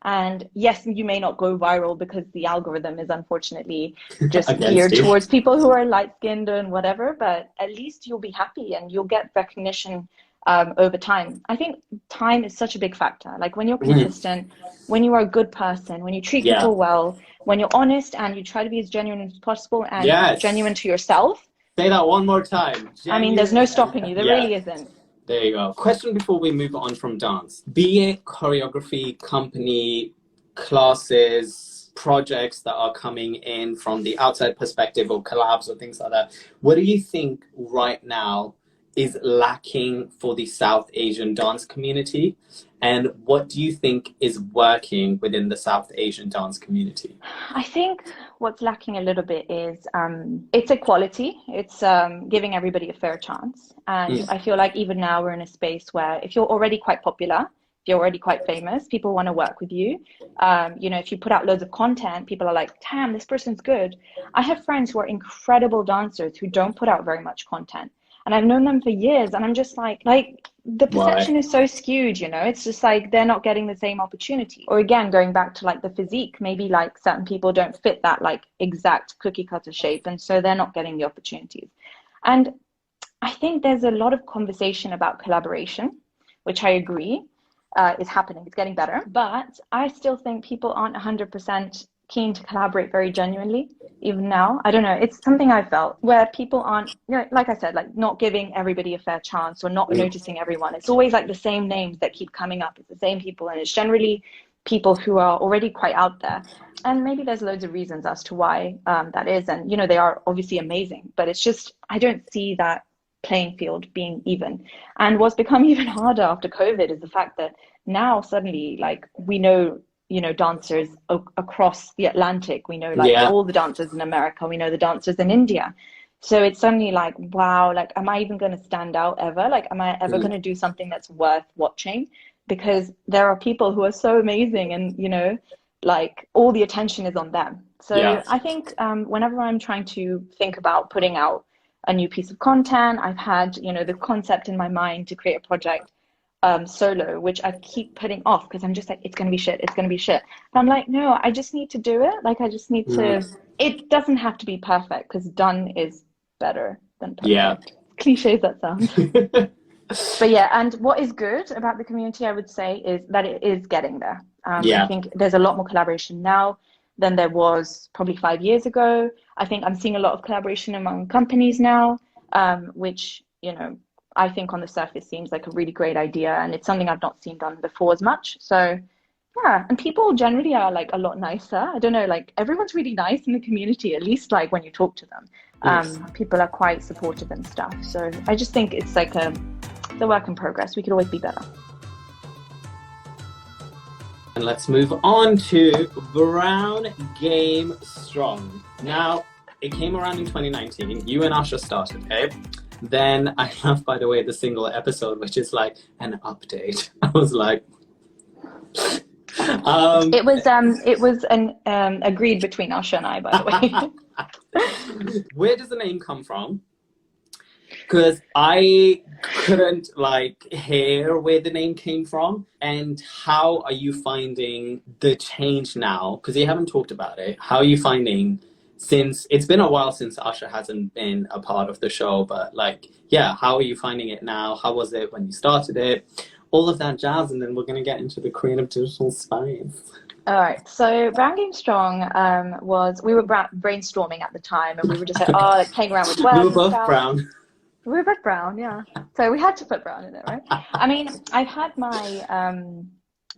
[SPEAKER 1] And yes, you may not go viral because the algorithm is unfortunately just geared towards people who are light-skinned and whatever, but at least you'll be happy and you'll get recognition over time. I think time is such a big factor. Like when you're consistent, when you are a good person, when you treat people well, when you're honest and you try to be as genuine as possible and genuine to yourself.
[SPEAKER 2] Say that one more time. Genuine.
[SPEAKER 1] I mean, there's no stopping you. There really isn't.
[SPEAKER 2] There you go. Question before we move on from dance. Be it choreography, company, classes, projects that are coming in from the outside perspective or collabs or things like that. What do you think right now is lacking for the South Asian dance community? And what do you think is working within the South Asian dance community?
[SPEAKER 1] I think what's lacking a little bit is it's equality. It's giving everybody a fair chance. And I feel like even now we're in a space where if you're already quite popular, you're already quite famous, people want to work with you. You know, if you put out loads of content, people are like, damn, this person's good. I have friends who are incredible dancers who don't put out very much content. And I've known them for years, and I'm just like the perception is so skewed, you know. It's just like they're not getting the same opportunity. Or again, going back to like the physique, maybe like certain people don't fit that like exact cookie cutter shape, and so they're not getting the opportunities. And I think there's a lot of conversation about collaboration, which I agree is happening. It's getting better, but I still think people aren't 100% keen to collaborate very genuinely even now. I don't know, it's something I felt where people aren't, you know, like I said, like not giving everybody a fair chance or not noticing everyone. It's always like the same names that keep coming up. It's the same people, and it's generally people who are already quite out there. And maybe there's loads of reasons as to why that is, and you know, they are obviously amazing, but it's just I don't see that playing field being even. And what's become even harder after COVID is the fact that now suddenly, like, we know, you know, dancers across the Atlantic. We know like all the dancers in America. We know the dancers in India. So it's suddenly like, wow, like, am I even going to stand out ever? Like, am I ever going to do something that's worth watching? Because there are people who are so amazing, and, you know, like all the attention is on them. So I think whenever I'm trying to think about putting out a new piece of content, I've had, you know, the concept in my mind to create a project solo, which I keep putting off because I'm just like, it's going to be shit. It's going to be shit. But I'm like, no, I just need to do it. Like, I just need to, it doesn't have to be perfect because done is better than perfect.
[SPEAKER 2] Yeah.
[SPEAKER 1] Cliche as that sounds. But yeah, and what is good about the community, I would say, is that it is getting there. I think there's a lot more collaboration now than there was probably 5 years ago. I think I'm seeing a lot of collaboration among companies now, which, you know, I think on the surface seems like a really great idea, and it's something I've not seen done before as much. So yeah, and people generally are like a lot nicer. I don't know, like everyone's really nice in the community, at least like when you talk to them. People are quite supportive and stuff. So I just think it's like the work in progress. We could always be better.
[SPEAKER 2] And let's move on to Brown Game Strong. Now, it came around in 2019. You and Asha started, okay? Then I love, by the way, the single episode, which is like an update. I was like...
[SPEAKER 1] it was an agreed between Asha and I, by the way.
[SPEAKER 2] Where does the name come from? Because I couldn't like hear where the name came from. And how are you finding the change now? Because you haven't talked about it. How are you finding, since it's been a while since Asha hasn't been a part of the show, but like, yeah, how are you finding it now? How was it when you started it? All of that jazz, and then we're going to get into the creative digital spice.
[SPEAKER 1] All right, so Brown Game Strong we were brainstorming at the time, and we were just like, like playing around with words.
[SPEAKER 2] We were both brown.
[SPEAKER 1] We were both brown, yeah. So we had to put brown in it, right? I mean, I've had my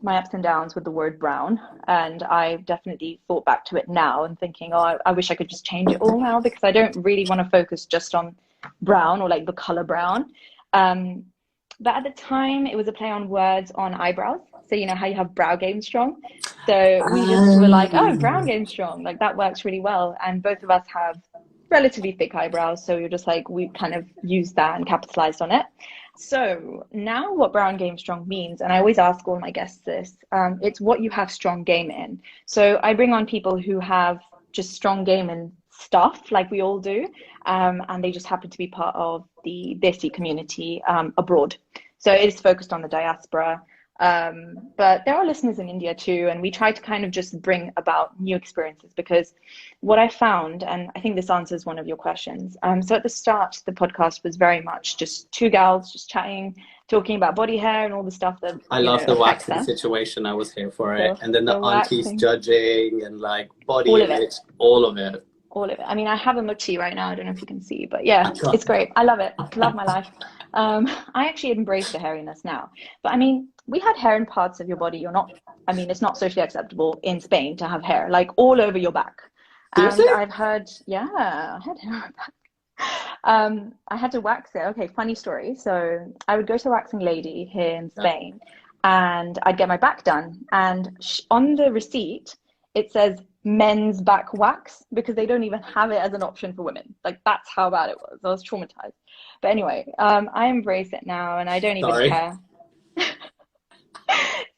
[SPEAKER 1] my ups and downs with the word brown, and I've definitely thought back to it now and thinking, I wish I could just change it all now, because I don't really want to focus just on brown or like the color brown. But at the time, it was a play on words on eyebrows. So you know how you have brow game strong? So we just were like, oh, brown game strong. Like that works really well. And both of us have relatively thick eyebrows. So you're just like, we kind of used that and capitalized on it. So now what brown game strong means, and I always ask all my guests this, it's what you have strong game in. So I bring on people who have just strong game in stuff like we all do, and they just happen to be part of the Desi community abroad. So it is focused on the diaspora, but there are listeners in India too, and we try to kind of just bring about new experiences, because what I found, and I think this answers one of your questions, so at the start the podcast was very much just two gals just chatting, talking about body hair and all the stuff that
[SPEAKER 2] I love the waxing situation. I was here for it. And then the aunties judging and like body image, all of it.
[SPEAKER 1] I mean, I have a mochi right now. I don't know if you can see, but yeah, it's great. I love it. Love my life. I actually embrace the hairiness now. But I mean, we had hair in parts of your body. It's not socially acceptable in Spain to have hair, like all over your back. And I've heard, I had hair on my back. I had to wax it. Okay, funny story. So I would go to a waxing lady here in Spain, and I'd get my back done. And on the receipt, it says men's back wax, because they don't even have it as an option for women. Like, that's how bad it was. I was traumatized. But anyway, I embrace it now, and I don't even care.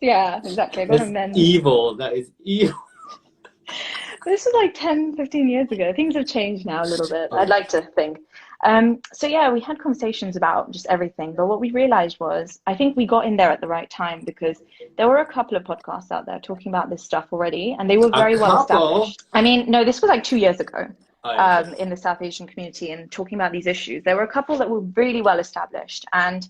[SPEAKER 1] Yeah, exactly. I got
[SPEAKER 2] It's
[SPEAKER 1] amends.
[SPEAKER 2] evil. That is evil.
[SPEAKER 1] This was like 10, 15 years ago. Things have changed now a little bit, I'd
[SPEAKER 2] Oh,
[SPEAKER 1] like to think. So yeah, we had conversations about just everything. But what we realized was, I think we got in there at the right time because there were a couple of podcasts out there talking about this stuff already, and they were
[SPEAKER 2] a
[SPEAKER 1] very well
[SPEAKER 2] couple.
[SPEAKER 1] established. I mean, no, this was like 2 years ago,
[SPEAKER 2] Oh, okay.
[SPEAKER 1] in the South Asian community and talking about these issues. There were a couple that were really well established, and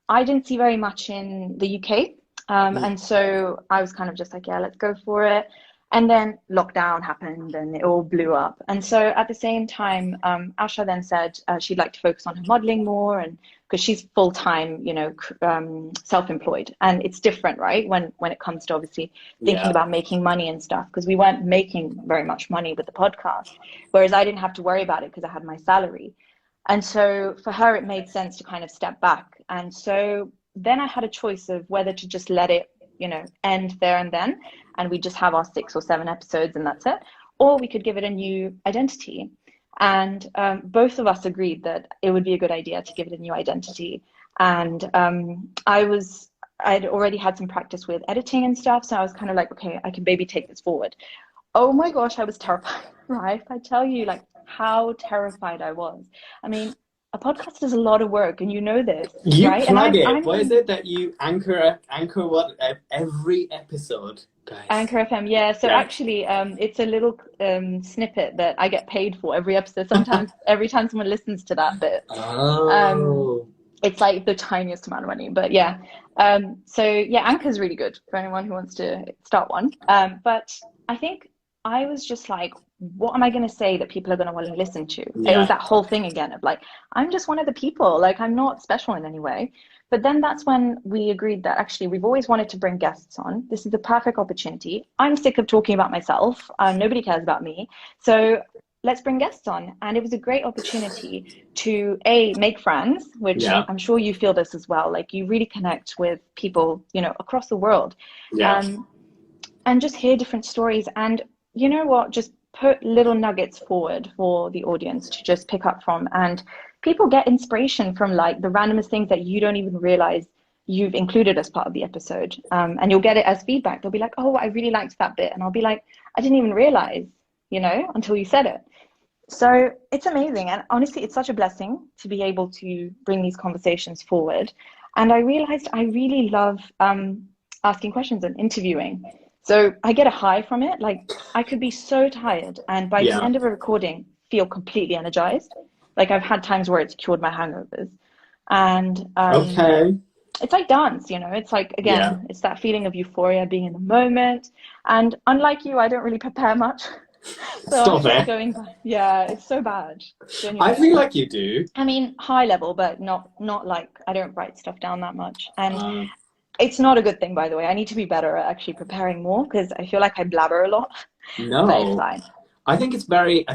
[SPEAKER 1] I didn't see very much in the UK.
[SPEAKER 2] Mm.
[SPEAKER 1] And so I was kind of just like, yeah, let's go for it. And then lockdown happened and it all blew up. And so at the same time, Asha then said she'd like to focus on her modeling more, and because she's full time, self-employed, and it's different, right? When it comes to obviously thinking
[SPEAKER 2] Yeah.
[SPEAKER 1] about making money and stuff, because we weren't making very much money with the podcast, whereas I didn't have to worry about it because I had my salary. And so for her, it made sense to kind of step back. And so then I had a choice of whether to just let it, end there and then, and we just have our 6 or 7 episodes and that's it, or we could give it a new identity. And both of us agreed that it would be a good idea to give it a new identity. And I'd already had some practice with editing and stuff, so I was kind of like, okay, I can maybe take this forward. Oh my gosh, I was terrified, right? If I tell you like how terrified I was. I mean, a podcast is a lot of work, and you know this,
[SPEAKER 2] You
[SPEAKER 1] right? And
[SPEAKER 2] plug it.
[SPEAKER 1] I'm
[SPEAKER 2] What is it that you anchor what every episode, guys?
[SPEAKER 1] Anchor FM, yeah. So
[SPEAKER 2] Yeah.
[SPEAKER 1] actually, it's a little snippet that I get paid for every episode. Sometimes, every time someone listens to that bit,
[SPEAKER 2] Oh.
[SPEAKER 1] it's like the tiniest amount of money. But yeah, so yeah, Anchor is really good for anyone who wants to start one. But I think I was just like, what am I going to say that people are going to want to listen to? It
[SPEAKER 2] Yeah.
[SPEAKER 1] was that whole thing again of like, I'm just one of the people, like I'm not special in any way. But then that's when we agreed that actually we've always wanted to bring guests on. This is the perfect opportunity. I'm sick of talking about myself. Nobody cares about me. So let's bring guests on. And it was a great opportunity to make friends, which
[SPEAKER 2] Yeah.
[SPEAKER 1] I'm sure you feel this as well. Like you really connect with people, across the world.
[SPEAKER 2] Yeah.
[SPEAKER 1] And just hear different stories. And you know what? Just put little nuggets forward for the audience to just pick up from. And people get inspiration from like the randomest things that you don't even realize you've included as part of the episode. And you'll get it as feedback. They'll be like, oh, I really liked that bit. And I'll be like, I didn't even realize, until you said it. So it's amazing. And honestly, it's such a blessing to be able to bring these conversations forward. And I realized I really love asking questions and interviewing. So I get a high from it. Like I could be so tired, and by the end of a recording, feel completely energized. Like I've had times where it's cured my hangovers. And
[SPEAKER 2] Okay.
[SPEAKER 1] it's like dance, it's like, again, it's that feeling of euphoria, being in the moment. And unlike you, I don't really prepare much. So
[SPEAKER 2] Stop
[SPEAKER 1] I'm just
[SPEAKER 2] it.
[SPEAKER 1] going by. Yeah, it's so bad.
[SPEAKER 2] I
[SPEAKER 1] Genuinely.
[SPEAKER 2] feel like you do.
[SPEAKER 1] I mean, high level, but not like I don't write stuff down that much. And it's not a good thing, by the way. I need to be better at actually preparing more because I feel like I blabber a lot.
[SPEAKER 2] No.
[SPEAKER 1] But it's fine.
[SPEAKER 2] I think it's very,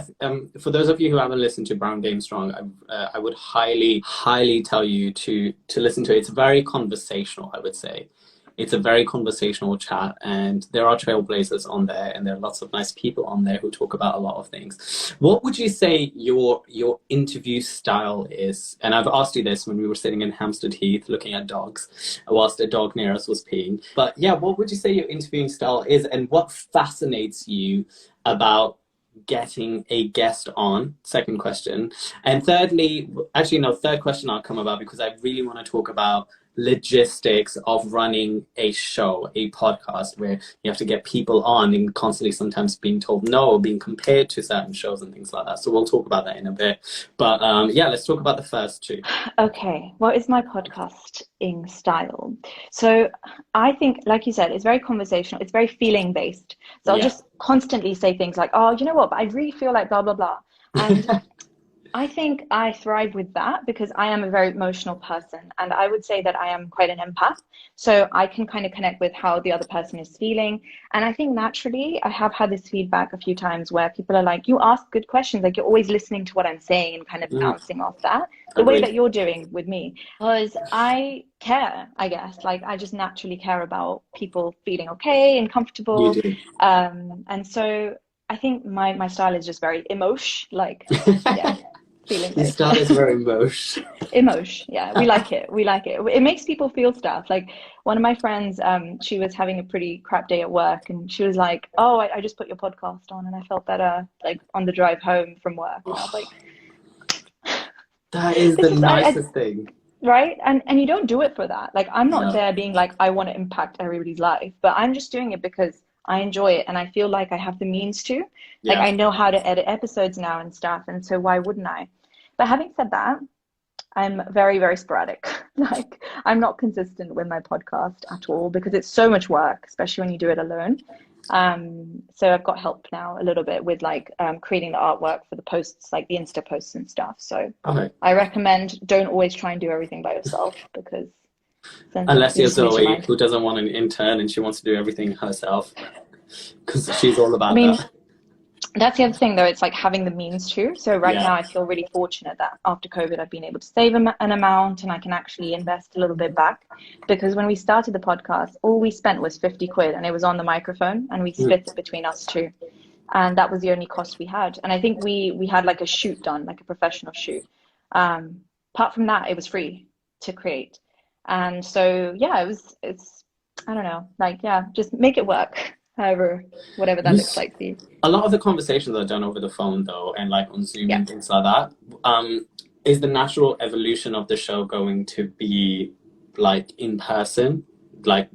[SPEAKER 2] for those of you who haven't listened to Brown Game Strong, I would highly, highly tell you to listen to it. It's very conversational, I would say. It's a very conversational chat, and there are trailblazers on there, and there are lots of nice people on there who talk about a lot of things. What would you say your interview style is? And I've asked you this when we were sitting in Hampstead Heath looking at dogs, whilst a dog near us was peeing. But yeah, what would you say your interviewing style is, and what fascinates you about getting a guest on? Second question. And thirdly, actually no, third question I'll come about, because I really want to talk about logistics of running a show, a podcast, where you have to get people on and constantly sometimes being told no, or being compared to certain shows and things like that. So we'll talk about that in a bit. But yeah, let's talk about the first two.
[SPEAKER 1] Okay, what is my podcasting style? So I think, like you said, it's very conversational. It's very feeling based. So I'll just constantly say things like, oh, you know what, but I really feel like blah, blah, blah. And I think I thrive with that because I am a very emotional person, and I would say that I am quite an empath. So I can kind of connect with how the other person is feeling. And I think naturally I have had this feedback a few times where people are like, you ask good questions, like you're always listening to what I'm saying and kind of bouncing off that, the way that you're doing with me. Because I care, I guess, like I just naturally care about people feeling okay and comfortable.
[SPEAKER 2] You do.
[SPEAKER 1] And so I think my style is just very emosh, like, yeah. feeling
[SPEAKER 2] You
[SPEAKER 1] later.
[SPEAKER 2] started very emotion.
[SPEAKER 1] Emotion, yeah, we like it. We like it. It makes people feel stuff. Like one of my friends, she was having a pretty crap day at work, and she was like, "Oh, I just put your podcast on, and I felt better, like on the drive home from work." And I was like,
[SPEAKER 2] That is
[SPEAKER 1] "This
[SPEAKER 2] the
[SPEAKER 1] is
[SPEAKER 2] nicest thing.
[SPEAKER 1] right." And you don't do it for that. Like I'm not
[SPEAKER 2] No.
[SPEAKER 1] there being like, I want to impact everybody's life, but I'm just doing it because I enjoy it, and I feel like I have the means to. Like
[SPEAKER 2] Yeah.
[SPEAKER 1] I know how to edit episodes now and stuff, and so why wouldn't I? But having said that, I'm very, very sporadic. Like I'm not consistent with my podcast at all because it's so much work, especially when you do it alone. So I've got help now a little bit with like creating the artwork for the posts, like the Insta posts and stuff. So
[SPEAKER 2] Okay.
[SPEAKER 1] I recommend don't always try and do everything by yourself because
[SPEAKER 2] Unless
[SPEAKER 1] you
[SPEAKER 2] you're
[SPEAKER 1] just lose your
[SPEAKER 2] Zoe,
[SPEAKER 1] mind.
[SPEAKER 2] who doesn't want an intern and she wants to do everything herself, because she's all
[SPEAKER 1] I
[SPEAKER 2] about
[SPEAKER 1] mean,
[SPEAKER 2] that.
[SPEAKER 1] that's the other thing though, it's like having the means to. So right
[SPEAKER 2] Yeah.
[SPEAKER 1] now I feel really fortunate that after COVID I've been able to save an amount and I can actually invest a little bit back, because when we started the podcast all we spent was 50 quid and it was on the microphone and we split it between us two, and that was the only cost we had. And I think we had like a shoot done, like a professional shoot. Apart from that it was free to create, and so yeah, it's I don't know, like yeah, just make it work. However, whatever that looks like for you.
[SPEAKER 2] A lot of the conversations are done over the phone though, and like on Zoom
[SPEAKER 1] Yeah.
[SPEAKER 2] and things like that. Is the natural evolution of the show going to be like in person, like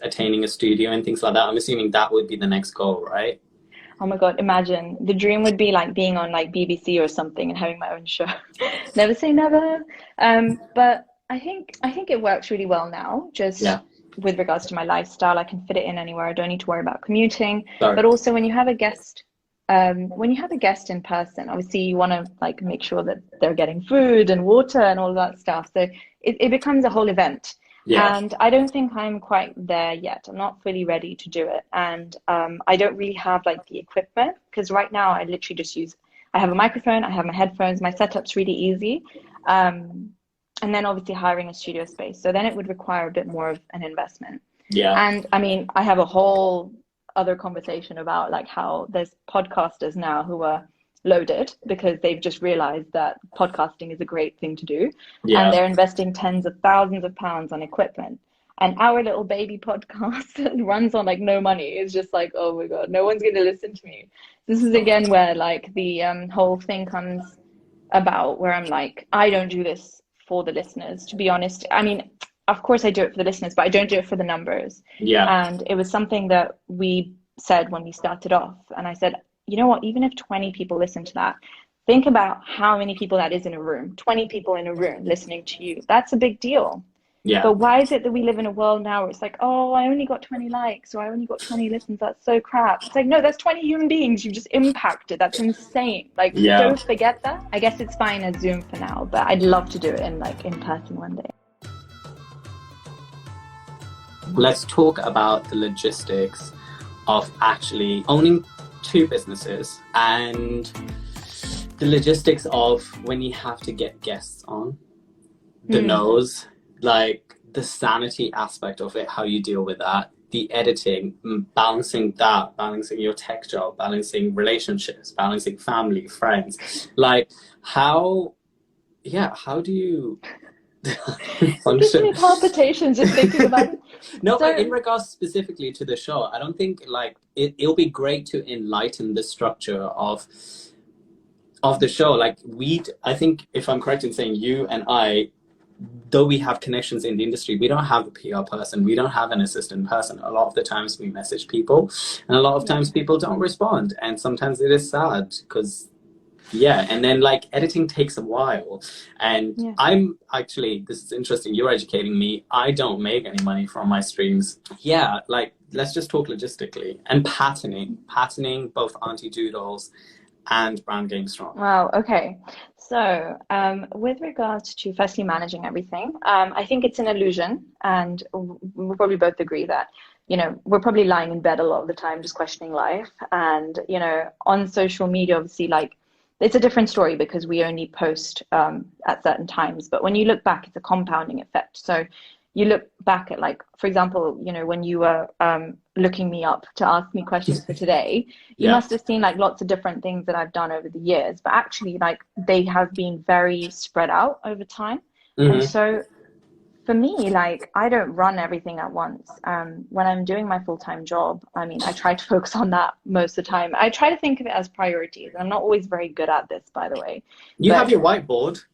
[SPEAKER 2] attaining a studio and things like that? I'm assuming that would be the next goal, right?
[SPEAKER 1] Oh my God, imagine. The dream would be like being on like BBC or something and having my own show. Never say never. But I think it works really well now, just
[SPEAKER 2] Yeah.
[SPEAKER 1] with regards to my lifestyle. I can fit it in anywhere. I don't need to worry about commuting.
[SPEAKER 2] Sorry.
[SPEAKER 1] But also when you have a guest, in person, obviously you want to like make sure that they're getting food and water and all that stuff. So it becomes a whole event.
[SPEAKER 2] Yeah.
[SPEAKER 1] And I don't think I'm quite there yet. I'm not fully ready to do it. And I don't really have like the equipment, because right now I literally just I have a microphone, I have my headphones, my setup's really easy. And then obviously hiring a studio space. So then it would require a bit more of an investment.
[SPEAKER 2] Yeah.
[SPEAKER 1] And I mean, I have a whole other conversation about like how there's podcasters now who are loaded because they've just realized that podcasting is a great thing to do.
[SPEAKER 2] Yeah.
[SPEAKER 1] And they're investing tens of thousands of pounds on equipment. And our little baby podcast that runs on like no money is just like, oh my God, no one's going to listen to me. This is again where like the whole thing comes about, where I'm like, I don't do this for the listeners, to be honest. I mean, of course I do it for the listeners, but I don't do it for the numbers.
[SPEAKER 2] Yeah.
[SPEAKER 1] And it was something that we said when we started off. And I said, you know what, even if 20 people listen to that, think about how many people that is in a room. 20 people in a room listening to you. That's a big deal.
[SPEAKER 2] Yeah.
[SPEAKER 1] But why is it that we live in a world now where it's like, oh, I only got 20 likes, or I only got 20 listens, that's so crap. It's like, no, that's 20 human beings you've just impacted. That's insane. Like,
[SPEAKER 2] Yeah.
[SPEAKER 1] Don't forget that. I guess it's fine as Zoom for now, but I'd love to do it in person one day.
[SPEAKER 2] Let's talk about the logistics of actually owning two businesses and the logistics of when you have to get guests on, the nose, like the sanity aspect of it, how you deal with that, the editing, balancing your tech job, balancing relationships, balancing family, friends. Like how do you
[SPEAKER 1] It gives me palpitations just thinking about it.
[SPEAKER 2] No,
[SPEAKER 1] So-
[SPEAKER 2] but in regards specifically to the show, I don't think like it'll be great to enlighten the structure of the show. Like I think if I'm correct in saying you and I, though we have connections in the industry, we don't have a PR person, we don't have an assistant person. A lot of the times we message people and a lot of times people don't respond. And sometimes it is sad because and then like editing takes a while. And I'm actually, this is interesting, you're educating me. I don't make any money from my streams. Yeah, like let's just talk logistically. And patterning both Aunty Doodles and Brand Game Strong.
[SPEAKER 1] Wow, okay. So with regards to firstly managing everything, I think it's an illusion, and we'll probably both agree that, you know, we're probably lying in bed a lot of the time just questioning life. And, you know, on social media, obviously, like, it's a different story because we only post at certain times. But when you look back, it's a compounding effect. So, you look back at, like, for example, you know, when you were looking me up to ask me questions for today, you
[SPEAKER 2] Yeah.
[SPEAKER 1] must have seen like lots of different things that I've done over the years, but actually like they have been very spread out over time. And so for me, like, I don't run everything at once. When I'm doing my full-time job, I mean, I try to focus on that most of the time. I try to think of it as priorities. I'm not always very good at this, by the way.
[SPEAKER 2] You have your whiteboard.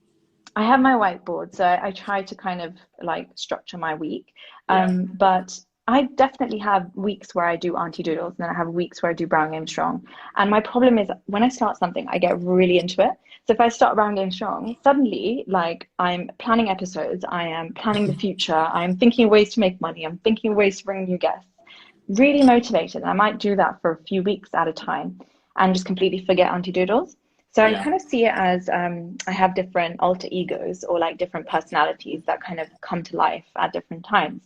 [SPEAKER 1] I have my whiteboard, so I try to kind of like structure my week.
[SPEAKER 2] Yeah.
[SPEAKER 1] But I definitely have weeks where I do Aunty Doodles, and then I have weeks where I do Brown Game Strong. And my problem is when I start something, I get really into it. So if I start Brown Game Strong, suddenly like I'm planning episodes, I am planning the future, I'm thinking of ways to make money, I'm thinking of ways to bring new guests, really motivated. And I might do that for a few weeks at a time and just completely forget Aunty Doodles. So I kind of see it as I have different alter egos, or like different personalities that kind of come to life at different times.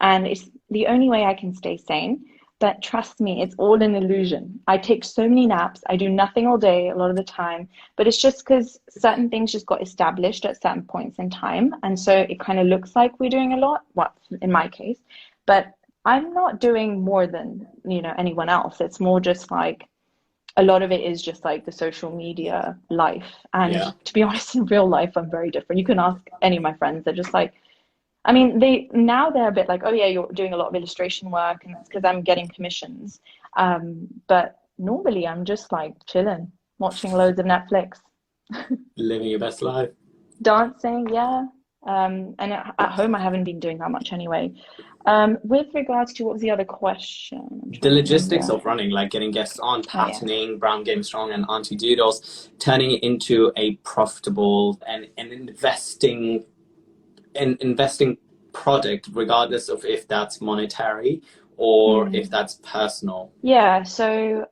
[SPEAKER 1] And it's the only way I can stay sane. But trust me, it's all an illusion. I take so many naps. I do nothing all day a lot of the time. But it's just because certain things just got established at certain points in time. And so it kind of looks like we're doing a lot, well, in my case. But I'm not doing more than, you know, anyone else. It's more just like, a lot of it is just like the social media life. And to be honest, in real life, I'm very different. You can ask any of my friends. They're just like, I mean, they're a bit like, oh yeah, you're doing a lot of illustration work, and it's because I'm getting commissions. But normally I'm just like chilling, watching loads of Netflix.
[SPEAKER 2] Living your best life.
[SPEAKER 1] Dancing, yeah. And at home, I haven't been doing that much anyway. With regards to, what was the other question?
[SPEAKER 2] The logistics of running, like getting guests on, patterning, Brown Game Strong and Aunty Doodles, turning it into a profitable and investing product, regardless of if that's monetary or if that's personal.
[SPEAKER 1] Yeah, so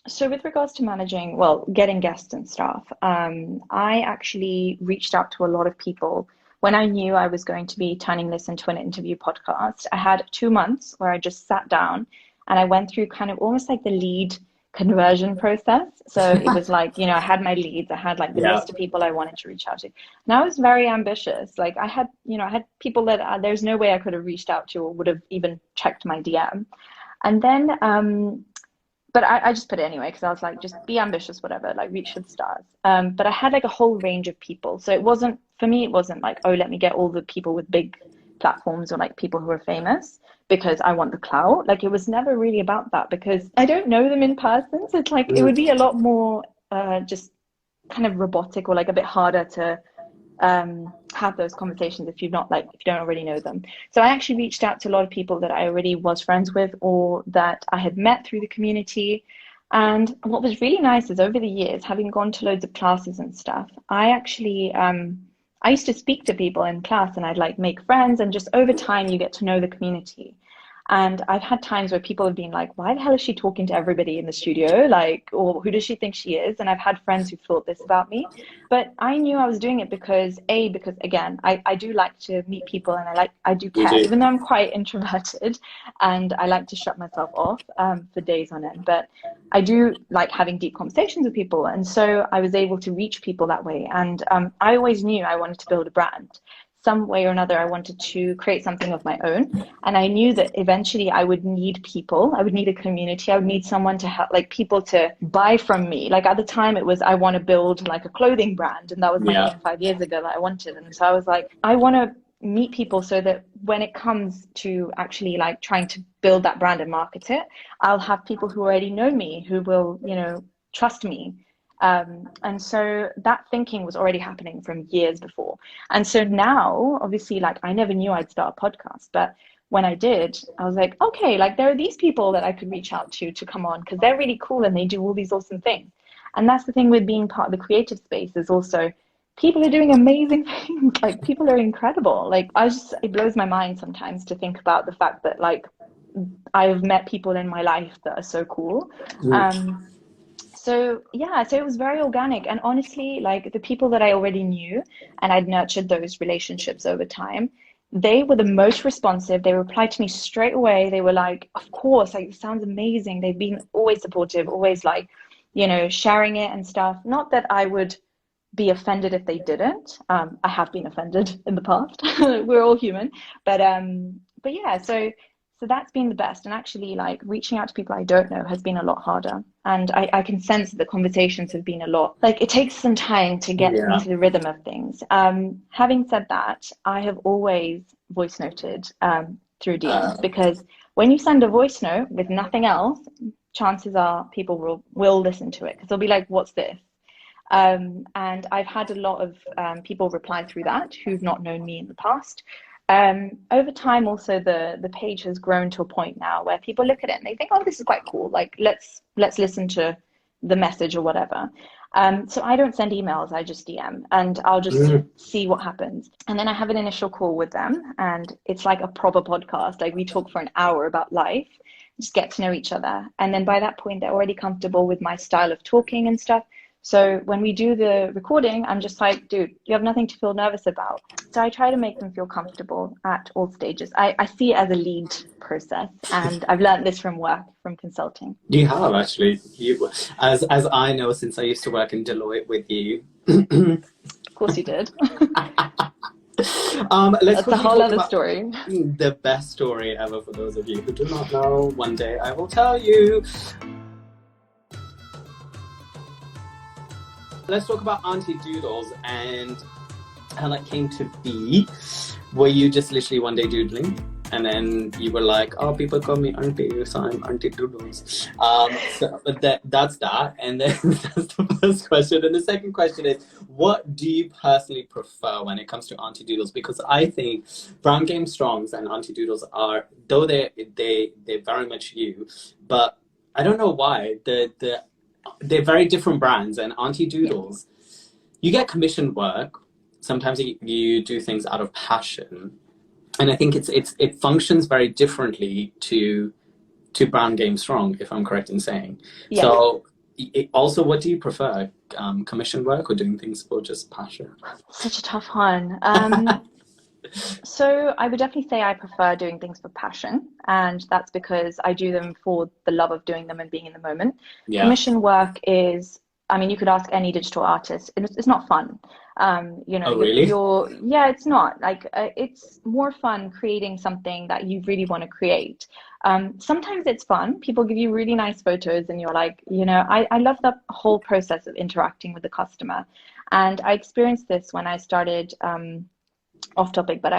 [SPEAKER 1] so with regards to managing, well, getting guests and stuff, I actually reached out to a lot of people. When I knew I was going to be turning this into an interview podcast, I had 2 months where I just sat down and I went through kind of almost like the lead conversion process. So it was like, you know, I had my leads, I had like the list of people I wanted to reach out to. And I was very ambitious. Like I had people that there's no way I could have reached out to or would have even checked my DM. And then, but I just put it anyway, because I was like, just be ambitious, whatever, like reach for the stars. But I had like a whole range of people. So it wasn't like, oh, let me get all the people with big platforms or like people who are famous because I want the clout. Like it was never really about that, because I don't know them in person. So it's like, it would be a lot more just kind of robotic, or like a bit harder to have those conversations if you don't already know them. So I actually reached out to a lot of people that I already was friends with, or that I had met through the community. And what was really nice is, over the years, having gone to loads of classes and stuff, I actually I used to speak to people in class, and I'd like make friends, and just over time you get to know the community. And I've had times where people have been like, why the hell is she talking to everybody in the studio? Like, or who does she think she is? And I've had friends who thought this about me. But I knew I was doing it because again, I do like to meet people, and I do care, even though I'm quite introverted and I like to shut myself off for days on end. But I do like having deep conversations with people. And so I was able to reach people that way. And I always knew I wanted to build a brand. Some way or another, I wanted to create something of my own. And I knew that eventually I would need people. I would need a community. I would need someone to help, like people to buy from me. Like at the time it was, I want to build like a clothing brand. And that was my aim 5 years ago that I wanted. And so I was like, I want to meet people so that when it comes to actually like trying to build that brand and market it, I'll have people who already know me, who will, you know, trust me. And so that thinking was already happening from years before. And so now, obviously, like I never knew I'd start a podcast, but when I did, I was like, okay, like there are these people that I could reach out to come on, because they're really cool and they do all these awesome things. And that's the thing with being part of the creative space, is also people are doing amazing things. Like people are incredible. Like it blows my mind sometimes to think about the fact that I've met people in my life that are so cool. So it was very organic. And honestly, like the people that I already knew and I'd nurtured those relationships over time, they were the most responsive. They replied to me straight away. They were like, of course, like it sounds amazing. They've been always supportive, always like, you know, sharing it and stuff. Not that I would be offended if they didn't. I have been offended in the past. We're all human, but yeah. So that's been the best. And actually, like reaching out to people I don't know has been a lot harder. And I can sense that the conversations have been a lot. Like it takes some time to get into the rhythm of things. Having said that, I have always voice noted through DMs, because when you send a voice note with nothing else, chances are people will listen to it, because they'll be like, "What's this?" And I've had a lot of people reply through that who've not known me in the past. Over time, also the page has grown to a point now where people look at it and they think, "Oh, this is quite cool. Like let's listen to the message or whatever." So I don't send emails, I just DM, and I'll just see what happens. And then I have an initial call with them, and it's like a proper podcast. Like we talk for an hour about life, just get to know each other. And then by that point, they're already comfortable with my style of talking and stuff. So when we do the recording, I'm just like, dude, you have nothing to feel nervous about. So I try to make them feel comfortable at all stages. I see it as a lead process, and I've learned this from work, from consulting.
[SPEAKER 2] You have actually. As I know, since I used to work in Deloitte with you.
[SPEAKER 1] Of course you did.
[SPEAKER 2] That's
[SPEAKER 1] a whole other story.
[SPEAKER 2] The best story ever for those of you who do not know. One day I will tell you. Let's talk about Aunty Doodles and how that came to be. Were you just literally one day doodling, and then you were like, "Oh, people call me Aunty, so I'm Aunty Doodles." So that's that. And then that's the first question. And the second question is, what do you personally prefer when it comes to Aunty Doodles? Because I think Brand Game Strongs and Aunty Doodles are, though they're very much you, but I don't know why they're very different brands. And Aunty Doodles, you get commissioned work. Sometimes you do things out of passion, and I think it functions very differently to Brand Game Strong, if I'm correct in saying. Yeah. So also, what do you prefer, commission work or doing things for just passion?
[SPEAKER 1] Such a tough one. So I would definitely say I prefer doing things for passion, and that's because I do them for the love of doing them and being in the moment. Yeah. Commission work is, I mean, you could ask any digital artist, and it's not fun. You know,
[SPEAKER 2] oh, really?
[SPEAKER 1] Yeah, it's not. Like, it's more fun creating something that you really want to create. Sometimes it's fun. People give you really nice photos, and you're like, you know, I love the whole process of interacting with the customer. And I experienced this when I started, off topic, but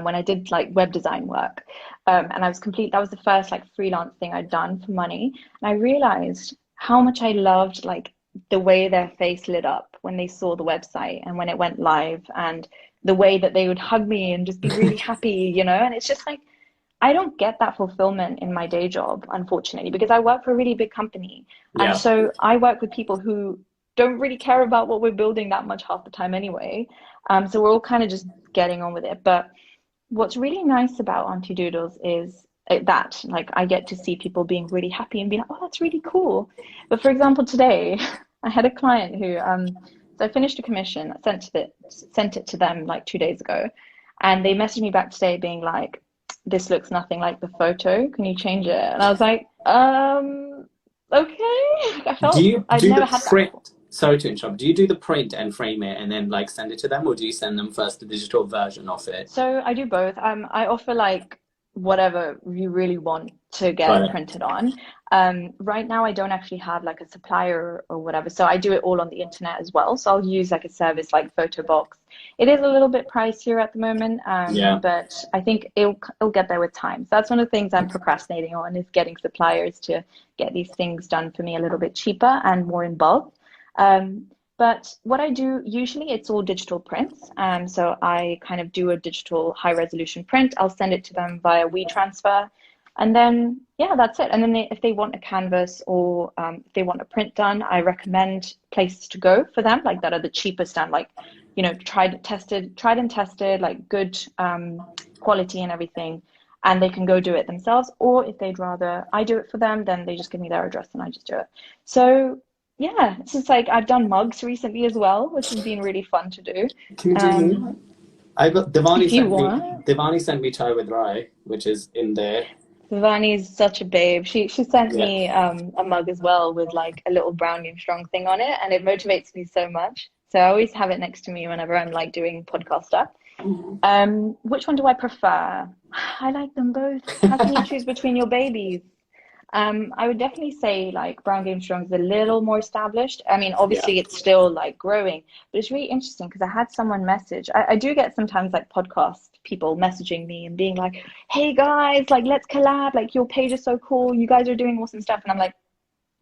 [SPEAKER 1] when I did like web design work, and that was the first like freelance thing I'd done for money, and I realized how much I loved like the way their face lit up when they saw the website and when it went live, and the way that they would hug me and just be really happy, you know. And it's just like, I don't get that fulfillment in my day job, unfortunately, because I work for a really big company. Yeah. And so I work with people who don't really care about what we're building that much half the time anyway. So we're all kind of just getting on with it. But what's really nice about Aunty Doodles is that, like, I get to see people being really happy and being like, "Oh, that's really cool." But for example, today I had a client who, so I finished a commission, I sent it to them like 2 days ago, and they messaged me back today being like, "This looks nothing like the photo. Can you change it?" And I was like, okay. I felt I'd never had that before.
[SPEAKER 2] Sorry to interrupt. Do you do the print and frame it and then like send it to them, or do you send them first the digital version of it? So
[SPEAKER 1] I do both. I offer like whatever you really want to get printed on. Right now I don't actually have like a supplier or whatever, so I do it all on the internet as well. So I'll use like a service like PhotoBox. It is a little bit pricier at the moment, but I think it'll get there with time. So that's one of the things I'm procrastinating on, is getting suppliers to get these things done for me a little bit cheaper and more in bulk. But what I do, usually it's all digital prints. So I kind of do a digital high resolution print. I'll send it to them via WeTransfer. And then, yeah, that's it. And then if they want a canvas or if they want a print done, I recommend places to go for them, like that are the cheapest and like, you know, tried and tested, like good quality and everything. And they can go do it themselves. Or if they'd rather I do it for them, then they just give me their address and I just do it. So yeah, it's just like I've done mugs recently as well, which has been really fun to do.
[SPEAKER 2] Can you do me? I got Devani sent me Chai with Rai, which is in there.
[SPEAKER 1] Devani's such a babe. She sent me a mug as well with like a little Brown Game Strong thing on it, and it motivates me so much. So I always have it next to me whenever I'm like doing podcast stuff. Which one do I prefer? I like them both. How can you choose between your babies? I would definitely say like Brown Game Strong is a little more established. I mean, obviously it's still like growing, but it's really interesting because I had someone message. I do get sometimes like podcast people messaging me and being like, hey guys, like let's collab. Like your page is so cool. You guys are doing awesome stuff. And I'm like,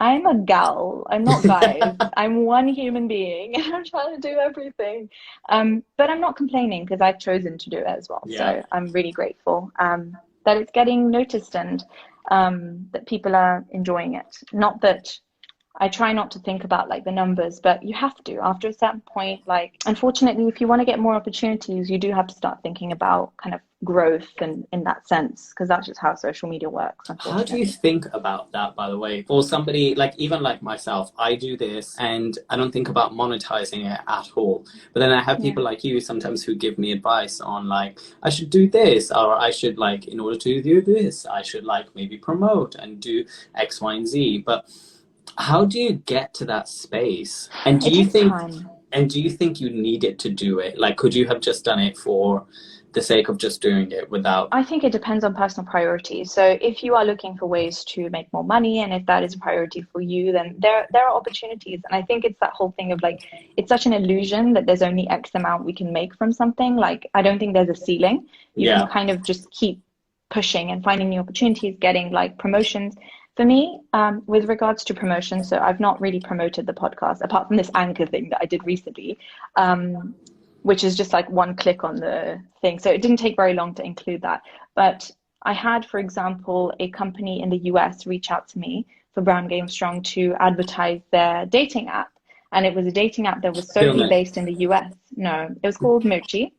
[SPEAKER 1] I'm a gal. I'm not guys. I'm one human being. I'm trying to do everything. But I'm not complaining because I've chosen to do it as well. So I'm really grateful that it's getting noticed and that people are enjoying it. Not that I try not to think about like the numbers, but you have to after a certain point. Like, unfortunately, if you want to get more opportunities, you do have to start thinking about kind of growth and in that sense, because that's just how social media works.
[SPEAKER 2] How do you think about that, by the way? For somebody like, even like myself, I do this and I don't think about monetizing it at all. But then I have people like you sometimes who give me advice on like, I should do this, or I should like, in order to do this, I should like maybe promote and do X, Y, and Z. But how do you get to that space? And do you think you needed to do it? Like, could you have just done it for the sake of just doing it without?
[SPEAKER 1] I think it depends on personal priorities. So if you are looking for ways to make more money, and if that is a priority for you, then there are opportunities. And I think it's that whole thing of like, it's such an illusion that there's only X amount we can make from something. Like, I don't think there's a ceiling. You can kind of just keep pushing and finding new opportunities, getting like promotions. For me, with regards to promotion, so I've not really promoted the podcast apart from this anchor thing that I did recently, which is just like one click on the thing. So it didn't take very long to include that. But I had, for example, a company in the US reach out to me for Brown Game Strong to advertise their dating app. And it was a dating app that was solely based in the US. No, it was called Mochi.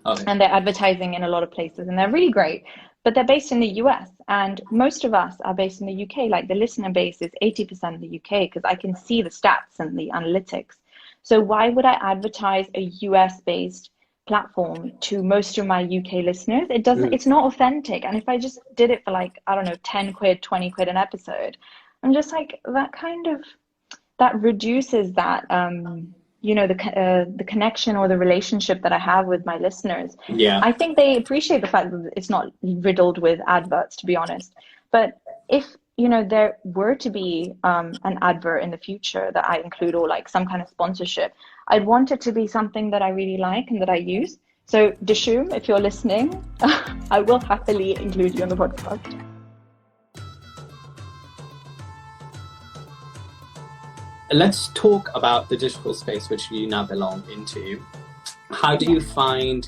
[SPEAKER 1] Okay. And they're advertising in a lot of places and they're really great. But they're based in the US, and most of us are based in the UK. Like the listener base is 80% in the UK because I can see the stats and the analytics. So why would I advertise a US based platform to most of my UK listeners? It doesn't, it's not authentic. And if I just did it for like, I don't know, 10 quid, 20 quid an episode, I'm just like, that reduces that, you know, the connection or the relationship that I have with my listeners. Yeah, I think they appreciate the fact that it's not riddled with adverts, to be honest. But if, you know, there were to be an advert in the future that I include, or like some kind of sponsorship, I'd want it to be something that I really like and that I use. So Dishoom, if you're listening, I will happily include you on the podcast.
[SPEAKER 2] Let's talk about the digital space which you now belong into. How do you find,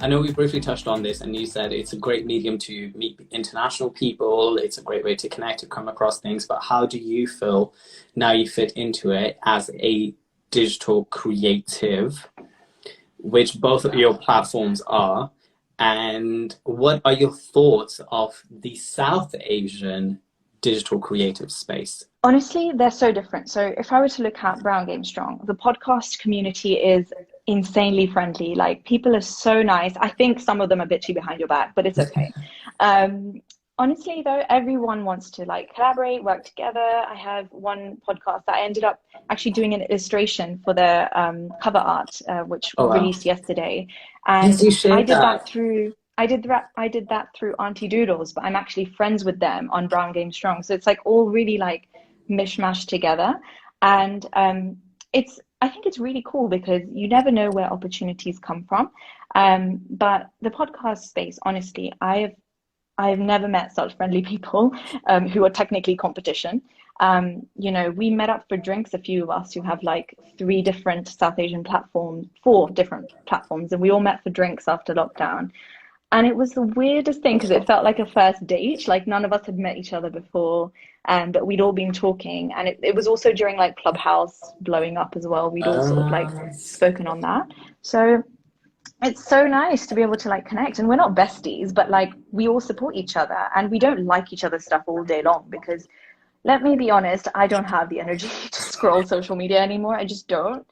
[SPEAKER 2] I know we briefly touched on this and you said it's a great medium to meet international people, it's a great way to connect, to come across things, but how do you feel now you fit into it as a digital creative, which both of your platforms are, and what are your thoughts of the South Asian digital creative space?
[SPEAKER 1] Honestly, they're so different. So if I were to look at Brown Game Strong, the podcast community is insanely friendly. Like, people are so nice. I think some of them are bitchy behind your back, but it's okay. Honestly, though, everyone wants to like collaborate, work together. I have one podcast that I ended up actually doing an illustration for their cover art, which released yesterday. And I did that through Aunty Doodles, but I'm actually friends with them on Brown Game Strong. So it's like all really like mishmash together. And I think it's really cool because you never know where opportunities come from. But the podcast space, honestly, I've never met such friendly people who are technically competition. You know, we met up for drinks, a few of us who have like 4 different platforms, and we all met for drinks after lockdown. And it was the weirdest thing because it felt like a first date. Like, none of us had met each other before, but we'd all been talking. And it was also during like Clubhouse blowing up as well. We'd all sort of like spoken on that. So it's so nice to be able to like connect. And we're not besties, but like we all support each other, and we don't like each other's stuff all day long because, let me be honest, I don't have the energy to scroll social media anymore. I just don't.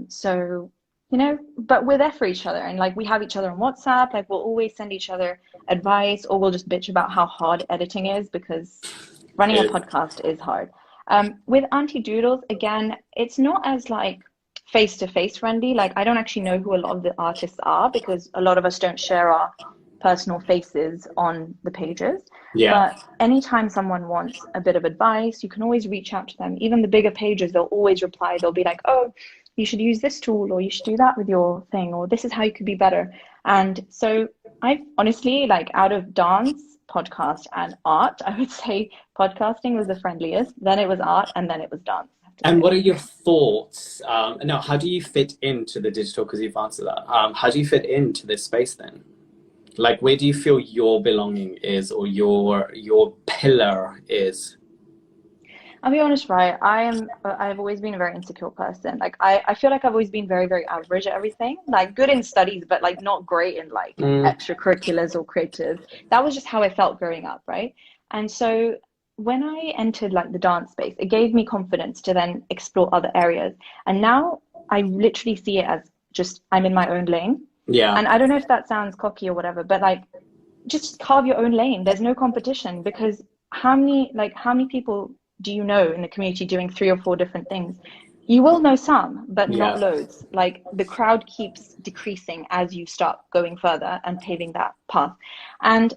[SPEAKER 1] So, you know, but we're there for each other, and like we have each other on WhatsApp. Like, we'll always send each other advice, or we'll just bitch about how hard editing is, because running a podcast is hard. With Aunty Doodles, again, it's not as like face-to-face friendly. Like, I don't actually know who a lot of the artists are because a lot of us don't share our personal faces on the pages.
[SPEAKER 2] Yeah.
[SPEAKER 1] But anytime someone wants a bit of advice, you can always reach out to them. Even the bigger pages, they'll always reply. They'll be like, oh, you should use this tool, or you should do that with your thing, or this is how you could be better. And so I've honestly, like, out of dance, podcast, and art, I would say podcasting was the friendliest, then it was art, and then it was dance.
[SPEAKER 2] And what are your thoughts? Now, how do you fit into the digital? Because you've answered that. How do you fit into this space then? Like, where do you feel your belonging is, or your pillar is?
[SPEAKER 1] I'll be honest, right? I've always been a very insecure person. Like, I feel like I've always been very, very average at everything. Like, good in studies, but like not great in like extracurriculars or creative. That was just how I felt growing up, right? And so when I entered like the dance space, it gave me confidence to then explore other areas. And now I literally see it as just, I'm in my own lane.
[SPEAKER 2] Yeah.
[SPEAKER 1] And I don't know if that sounds cocky or whatever, but like, just carve your own lane. There's no competition, because how many people do you know in the community doing 3 or 4 different things? You will know some, but not loads. Like, the crowd keeps decreasing as you start going further and paving that path. And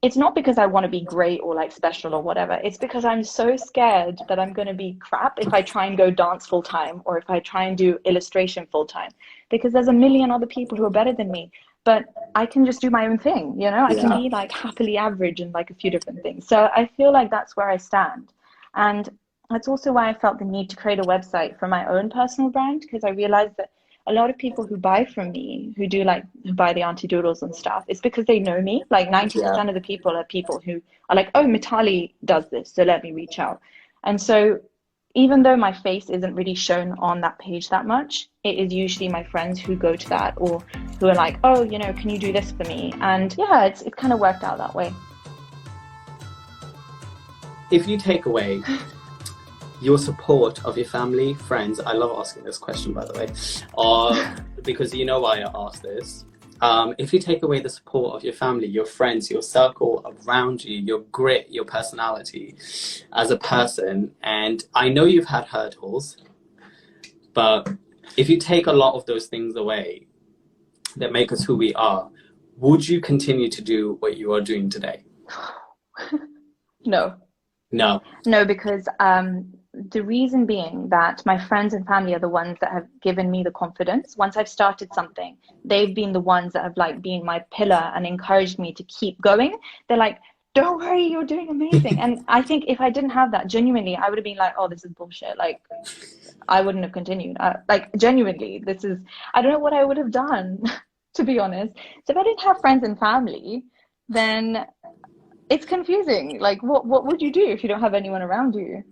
[SPEAKER 1] it's not because I want to be great or like special or whatever. It's because I'm so scared that I'm going to be crap if I try and go dance full time, or if I try and do illustration full time, because there's a million other people who are better than me. But I can just do my own thing, you know? I can be like happily average in like a few different things. So I feel like that's where I stand. And that's also why I felt the need to create a website for my own personal brand, because I realized that a lot of people who buy from me, who buy the Aunty Doodles and stuff, it's because they know me. Like 90% of the people are people who are like, oh, Mitali does this, so let me reach out. And so even though my face isn't really shown on that page that much, it is usually my friends who go to that, or who are like, oh, you know, can you do this for me? And yeah, it's kind of worked out that way.
[SPEAKER 2] If you take away your support of your family, friends, I love asking this question, by the way, because you know why I asked this. If you take away the support of your family, your friends, your circle around you, your grit, your personality as a person, and I know you've had hurdles, but if you take a lot of those things away that make us who we are, would you continue to do what you are doing today?
[SPEAKER 1] No.
[SPEAKER 2] No,
[SPEAKER 1] because the reason being that my friends and family are the ones that have given me the confidence. Once I've started something, they've been the ones that have like been my pillar and encouraged me to keep going. They're like, don't worry, you're doing amazing. And I think if I didn't have that, genuinely, I would have been like, oh, this is bullshit. Like, I wouldn't have continued. Like, genuinely, I don't know what I would have done, to be honest. So if I didn't have friends and family, then it's confusing. Like, what would you do if you don't have anyone around you?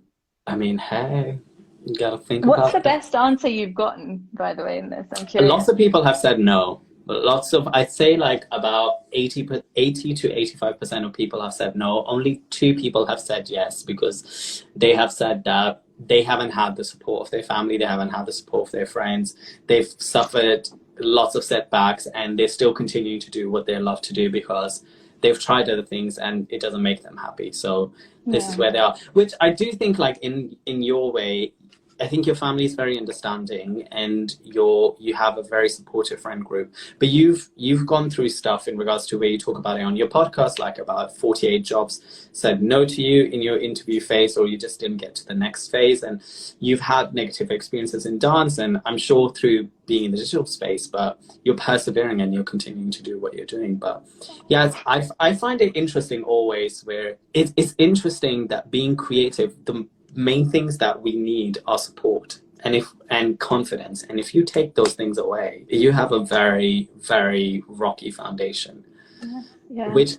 [SPEAKER 2] I mean, hey, you gotta think
[SPEAKER 1] about
[SPEAKER 2] What's
[SPEAKER 1] the best answer you've gotten, by the way, in this? I'm curious.
[SPEAKER 2] Lots of people have said no. I'd say like about 80 to 85% of people have said no. Only 2 people have said yes, because they have said that they haven't had the support of their family, they haven't had the support of their friends, they've suffered lots of setbacks, and they're still continuing to do what they love to do because they've tried other things and it doesn't make them happy. So this is where they are, which I do think, like, in your way, I think your family is very understanding, and you have a very supportive friend group. But you've gone through stuff in regards to where you talk about it on your podcast, like about 48 jobs said no to you in your interview phase, or you just didn't get to the next phase, and you've had negative experiences in dance, and I'm sure through being in the digital space, but you're persevering and you're continuing to do what you're doing. But yeah, I find it interesting always, where it's interesting that being creative, the main things that we need are support and confidence, and if you take those things away, you have a very, very rocky foundation. There's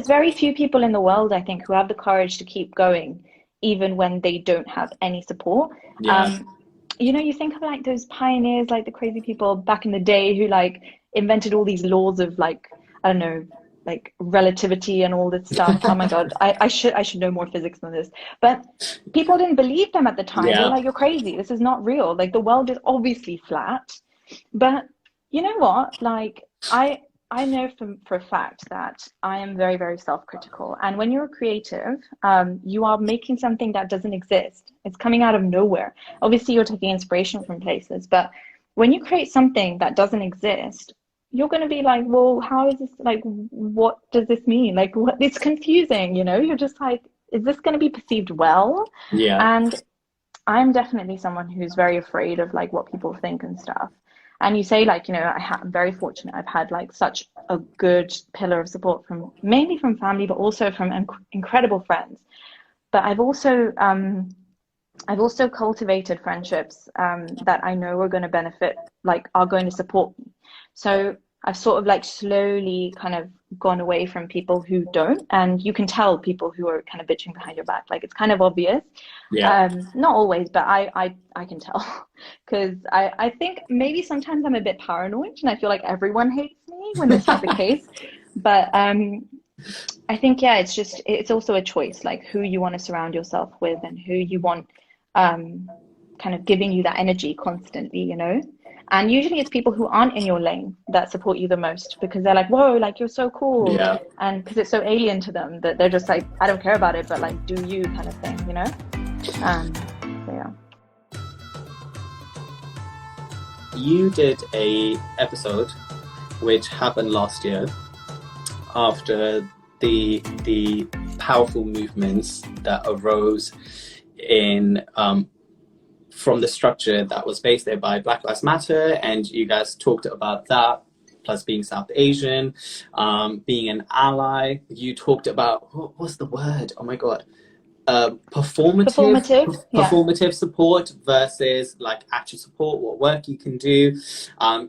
[SPEAKER 1] very few people in the world, I think, who have the courage to keep going even when they don't have any support. You know, you think of like those pioneers, like the crazy people back in the day who like invented all these laws of like, I don't know, like relativity and all this stuff. Oh my God, I should know more physics than this. But people didn't believe them at the time. They're like, you're crazy. This is not real. Like, the world is obviously flat. But you know what? Like, I know for a fact that I am very, very self-critical. And when you're a creative, you are making something that doesn't exist. It's coming out of nowhere. Obviously, you're taking inspiration from places, but when you create something that doesn't exist, you're going to be like, well, how is this, like, what does this mean? Like, what? It's confusing, you know? You're just like, is this going to be perceived well?
[SPEAKER 2] Yeah.
[SPEAKER 1] And I'm definitely someone who's very afraid of like what people think and stuff. And you say like, you know, I'm very fortunate. I've had like such a good pillar of support from mainly from family, but also from incredible friends. But I've also cultivated friendships that I know are going to benefit, like are going to support me. So I've sort of like slowly kind of gone away from people who don't, and you can tell people who are kind of bitching behind your back. Like it's kind of obvious.
[SPEAKER 2] Yeah.
[SPEAKER 1] Not always, but I can tell because I think maybe sometimes I'm a bit paranoid and I feel like everyone hates me when it's not the case. But I think, yeah, it's also a choice, like who you want to surround yourself with and who you want kind of giving you that energy constantly, you know? And usually it's people who aren't in your lane that support you the most because they're like, whoa, like you're so cool.
[SPEAKER 2] Yeah.
[SPEAKER 1] And because it's so alien to them that they're just like, I don't care about it, but like, do you kind of thing, you know? So yeah.
[SPEAKER 2] You did a episode which happened last year after the powerful movements that arose in from the structure that was based there by Black Lives Matter, and you guys talked about that, plus being South Asian, being an ally. You talked about, what was the word? Oh my God. Performative support versus like actual support, what work you can do.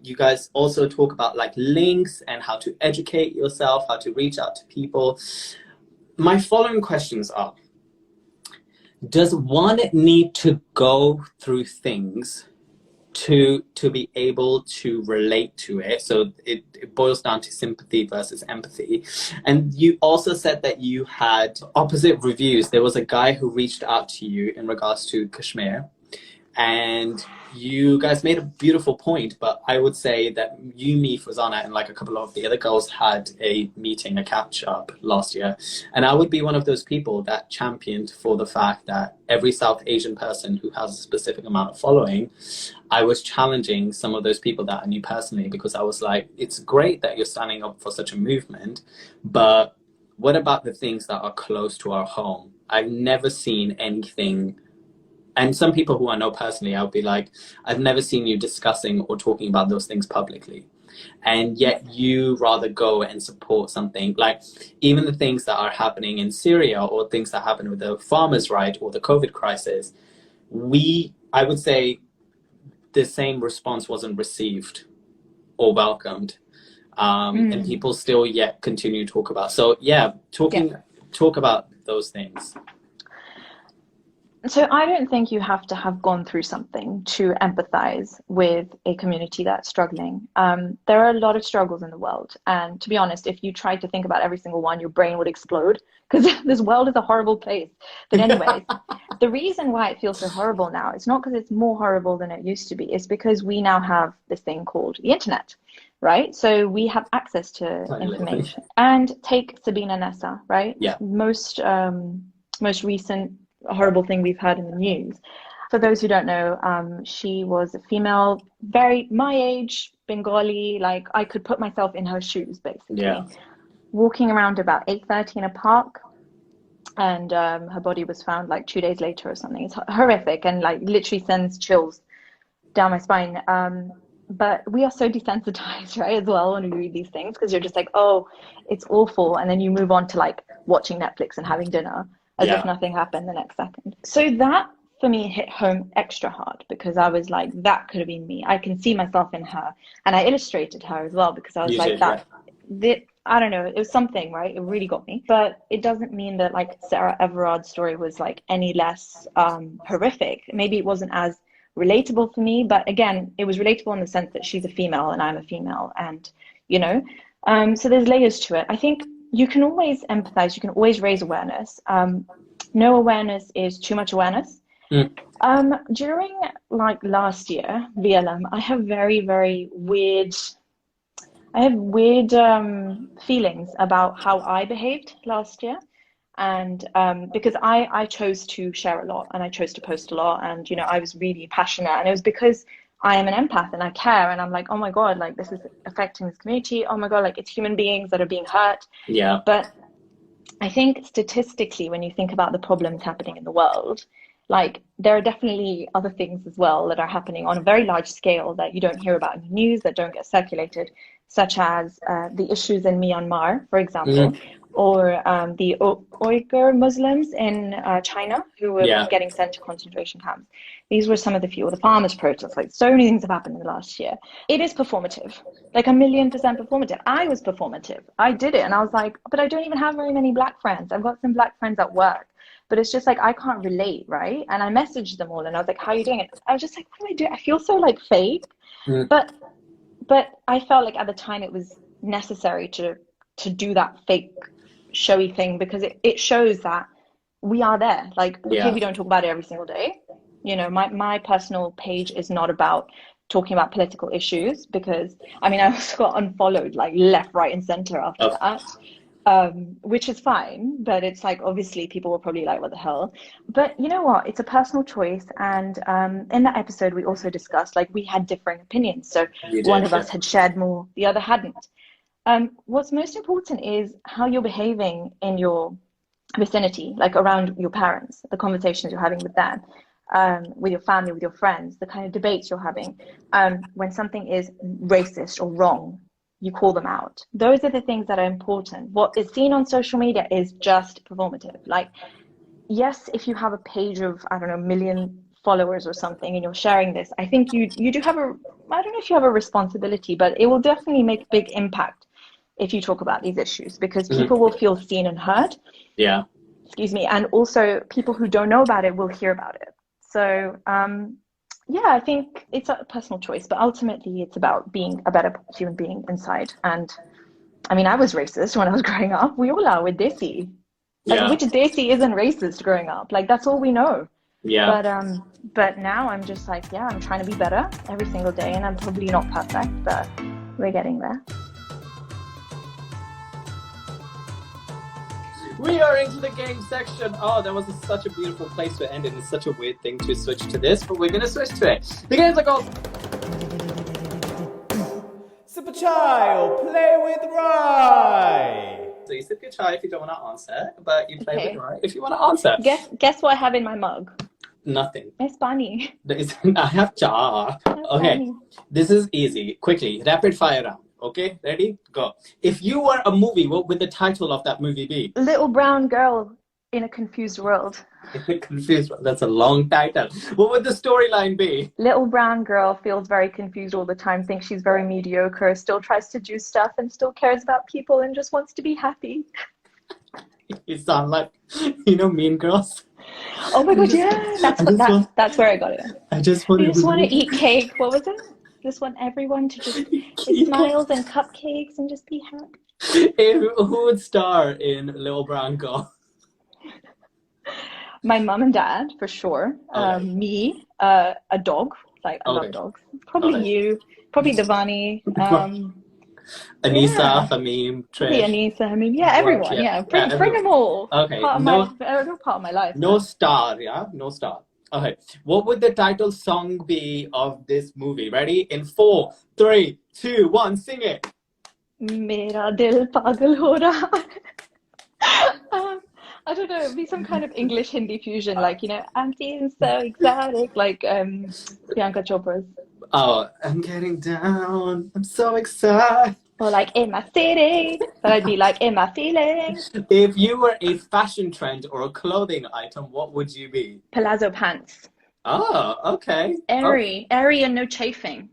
[SPEAKER 2] You guys also talk about like links and how to educate yourself, how to reach out to people. My following questions are, does one need to go through things to be able to relate to it? So it boils down to sympathy versus empathy. And you also said that you had opposite reviews. There was a guy who reached out to you in regards to Kashmir, and you guys made a beautiful point, but I would say that you, me, Fazana, and like a couple of the other girls had a meeting, a catch up last year. And I would be one of those people that championed for the fact that every South Asian person who has a specific amount of following, I was challenging some of those people that I knew personally, because I was like, it's great that you're standing up for such a movement, but what about the things that are close to our home? I've never seen anything. And some people who I know personally, I would be like, I've never seen you discussing or talking about those things publicly. And yet you rather go and support something like even the things that are happening in Syria or things that happen with the farmers' right or the COVID crisis. I would say the same response wasn't received or welcomed. And people still yet continue to talk about. So yeah, talk about those things.
[SPEAKER 1] So I don't think you have to have gone through something to empathize with a community that's struggling. There are a lot of struggles in the world. And to be honest, if you tried to think about every single one, your brain would explode because this world is a horrible place. But anyways, the reason why it feels so horrible now, it's not because it's more horrible than it used to be. It's because we now have this thing called the internet, right? So we have access to information. And take Sabina Nessa, right?
[SPEAKER 2] Yeah.
[SPEAKER 1] Most recent horrible thing we've heard in the news. For those who don't know, she was a female, very my age, Bengali, like I could put myself in her shoes basically.
[SPEAKER 2] Yeah.
[SPEAKER 1] Walking around about 8:30 in a park, and her body was found like 2 days later or something. It's horrific and like literally sends chills down my spine. But we are so desensitized, right, as well when we read these things, because you're just like, oh, it's awful, and then you move on to like watching Netflix and having dinner as if nothing happened the next second. So that for me hit home extra hard because I was like, that could have been me. I can see myself in her. And I illustrated her as well because I was I don't know, it was something, right? It really got me. But it doesn't mean that like Sarah Everard's story was like any less horrific. Maybe it wasn't as relatable for me, but again, it was relatable in the sense that she's a female and I'm a female, and you know, so there's layers to it. I think you can always empathize, you can always raise awareness. No awareness is too much awareness. During like last year, VLM, I have very, very weird I have weird feelings about how I behaved last year. And because I chose to share a lot and I chose to post a lot, and I was really passionate, and it was because I am an empath and I care, and I'm like, oh my God, like this is affecting this community. Oh my God, like it's human beings that are being hurt.
[SPEAKER 2] Yeah.
[SPEAKER 1] But I think statistically, when you think about the problems happening in the world, like there are definitely other things as well that are happening on a very large scale that you don't hear about in the news, that don't get circulated, such as the issues in Myanmar, for example, or the Uyghur Muslims in China who were getting sent to concentration camps. These were some of the few, or the farmers' protests. Like so many things have happened in the last year. It is performative, like 1,000,000% performative. I was performative. I did it, and I was like, but I don't even have very many Black friends. I've got some Black friends at work. But it's just like, I can't relate, right? And I messaged them all and I was like, how are you doing? And I was just like, what do I do? I feel so like fake. But I felt like at the time it was necessary to do that fake showy thing, because it shows that we are there. Like, okay, we don't talk about it every single day. My personal page is not about talking about political issues, because I mean, I also got unfollowed like left, right, and center after that. Which is fine, but it's like, obviously people were probably like, what the hell? But you know what? It's a personal choice. And in that episode, we also discussed, like, we had differing opinions. So one of us had shared more, the other hadn't. What's most important is how you're behaving in your vicinity, like around your parents, the conversations you're having with them, with your family, with your friends, the kind of debates you're having. When something is racist or wrong, you call them out. Those are the things that are important. What is seen on social media is just performative. Like, yes, if you have a page of, I don't know, 1,000,000 followers or something, and you're sharing this, I think you do have I don't know if you have a responsibility, but it will definitely make a big impact if you talk about these issues, because people will feel seen and heard.
[SPEAKER 2] Yeah.
[SPEAKER 1] Excuse me. And also people who don't know about it will hear about it. So, yeah, I think it's a personal choice, but ultimately it's about being a better human being inside. And I mean, I was racist when I was growing up. We all are with Desi. Like, which Desi isn't racist growing up? Like, that's all we know.
[SPEAKER 2] Yeah.
[SPEAKER 1] But now I'm just like, yeah, I'm trying to be better every single day, and I'm probably not perfect, but we're getting there.
[SPEAKER 2] We are into the game section. Oh, that was such a beautiful place to end it. It's such a weird thing to switch to this, but we're going to switch to it. The games are called Sip a Chai or Play with Rye. So you sip your chai if you don't want to answer, but you play with Rye if you want to answer.
[SPEAKER 1] Guess what I have in my mug?
[SPEAKER 2] Nothing.
[SPEAKER 1] It's Pani.
[SPEAKER 2] I have cha. Okay, this is easy. Quickly, rapid fire round. Okay, ready? Go. If you were a movie, what would the title of that movie be?
[SPEAKER 1] Little Brown Girl in a Confused World.
[SPEAKER 2] In a Confused World. That's a long title. What would the storyline be?
[SPEAKER 1] Little brown girl feels very confused all the time, thinks she's very mediocre, still tries to do stuff and still cares about people and just wants to be happy.
[SPEAKER 2] You sound like, Mean Girls.
[SPEAKER 1] Oh my God, yeah. That's where I got it.
[SPEAKER 2] I just want
[SPEAKER 1] to eat cake. What was it? Just want everyone to just smiles and cupcakes and just be happy.
[SPEAKER 2] Who would star in Little Brown Girl?
[SPEAKER 1] My mom and dad, for sure.
[SPEAKER 2] Okay.
[SPEAKER 1] Me, a dog. Like, I love dogs. Probably you. Probably Devani.
[SPEAKER 2] Anissa, Hamim, Trish.
[SPEAKER 1] Anissa, Hamim. Yeah, everyone. Yeah, bring them all.
[SPEAKER 2] Okay.
[SPEAKER 1] Part of my life.
[SPEAKER 2] No star, yeah? No star. Okay. What would the title song be of this movie? Ready? In 4, 3, 2, 1, sing it.
[SPEAKER 1] Mera dil pagal ho raha. I don't know, it'd be some kind of English Hindi fusion, like, I'm feeling so exotic, like Priyanka Chopra's.
[SPEAKER 2] Oh, I'm getting down, I'm so excited.
[SPEAKER 1] Or like, in my city, but I'd be like, in my feelings.
[SPEAKER 2] If you were a fashion trend or a clothing item, what would you be?
[SPEAKER 1] Palazzo pants.
[SPEAKER 2] Oh, okay.
[SPEAKER 1] Airy and no chafing.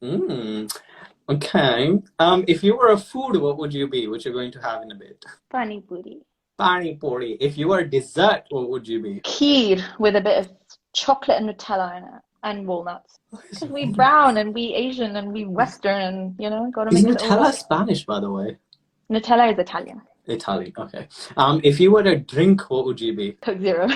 [SPEAKER 2] Okay. If you were a food, what would you be, which you're going to have in a bit?
[SPEAKER 1] Pani puri.
[SPEAKER 2] Pani puri. If you were a dessert, what would you be?
[SPEAKER 1] Kheer with a bit of chocolate and Nutella in it. And walnuts. Because we brown and we Asian and we Western and, got to make it all.
[SPEAKER 2] Nutella Spanish, by the way?
[SPEAKER 1] Nutella is Italian.
[SPEAKER 2] Italian, okay. If you were to drink, what would you be?
[SPEAKER 1] Coke Zero.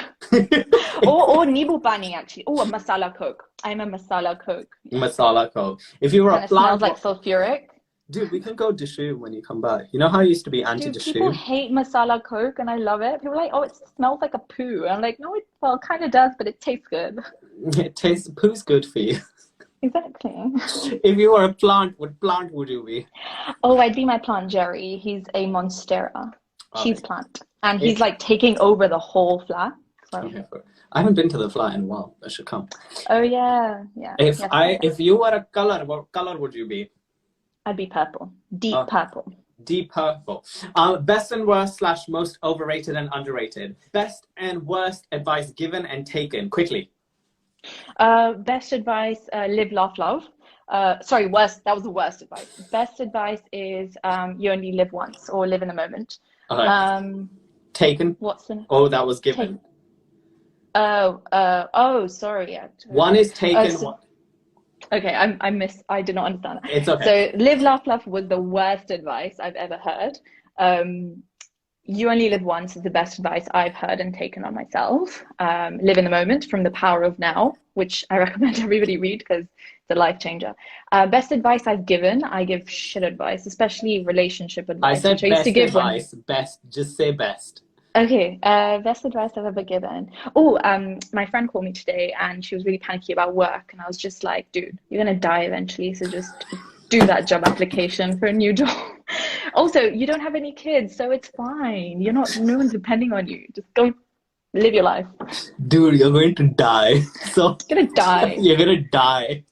[SPEAKER 1] or Nibu Pani, actually. Oh, a masala Coke. I'm a masala Coke.
[SPEAKER 2] Masala Coke. If you were a plant...
[SPEAKER 1] It smells like sulfuric.
[SPEAKER 2] Dude, we can go Dishu when you come back. You know how I used to be
[SPEAKER 1] Dude, people
[SPEAKER 2] anti-Dishu?
[SPEAKER 1] hate masala Coke and I love it. People are like, oh, it smells like a poo. I'm like, no, it kind of does, but it tastes good.
[SPEAKER 2] It tastes, poo's good for you.
[SPEAKER 1] Exactly.
[SPEAKER 2] If you were a plant, what plant would you be?
[SPEAKER 1] Oh, I'd be my plant, Jerry. He's a monstera cheese
[SPEAKER 2] Alright.
[SPEAKER 1] plant. And
[SPEAKER 2] If,
[SPEAKER 1] he's like taking over the whole flat. So,
[SPEAKER 2] yeah, I haven't been to the flat in a while. I should come.
[SPEAKER 1] oh yeah, yeah.
[SPEAKER 2] If
[SPEAKER 1] Yes,
[SPEAKER 2] if you were a color, what color would you be?
[SPEAKER 1] I'd be purple. Deep
[SPEAKER 2] Uh,
[SPEAKER 1] purple.
[SPEAKER 2] Deep purple. Best and worst / most overrated and underrated. Best and worst advice given and taken. Quickly.
[SPEAKER 1] Best advice, live, laugh, love. Sorry, worst, that was the worst advice. Best advice is you only live once or live in the moment.
[SPEAKER 2] Okay. Taken.
[SPEAKER 1] What's the
[SPEAKER 2] Oh, that was
[SPEAKER 1] take?
[SPEAKER 2] given.
[SPEAKER 1] Oh, sorry. Yeah.
[SPEAKER 2] One is taken.
[SPEAKER 1] So, okay, I did not understand that.
[SPEAKER 2] It's okay.
[SPEAKER 1] So live, laugh, love was the worst advice I've ever heard. You only live once is the best advice I've heard and taken on myself. Live in the moment from The Power of Now, which I recommend everybody read because it's a life changer. Best advice I've given, I give shit advice, especially relationship advice.
[SPEAKER 2] I said
[SPEAKER 1] which I used to
[SPEAKER 2] best
[SPEAKER 1] give
[SPEAKER 2] advice. Best. Just say best.
[SPEAKER 1] Okay, best advice I've ever given. Oh, my friend called me today and she was really panicky about work, and I was just like, dude, you're gonna die eventually, so just do that job application for a new job. Also, you don't have any kids, so it's fine. No one's depending on you. Just go live your life.
[SPEAKER 2] Dude, you're going to die. So
[SPEAKER 1] You're gonna die.
[SPEAKER 2] you're gonna die.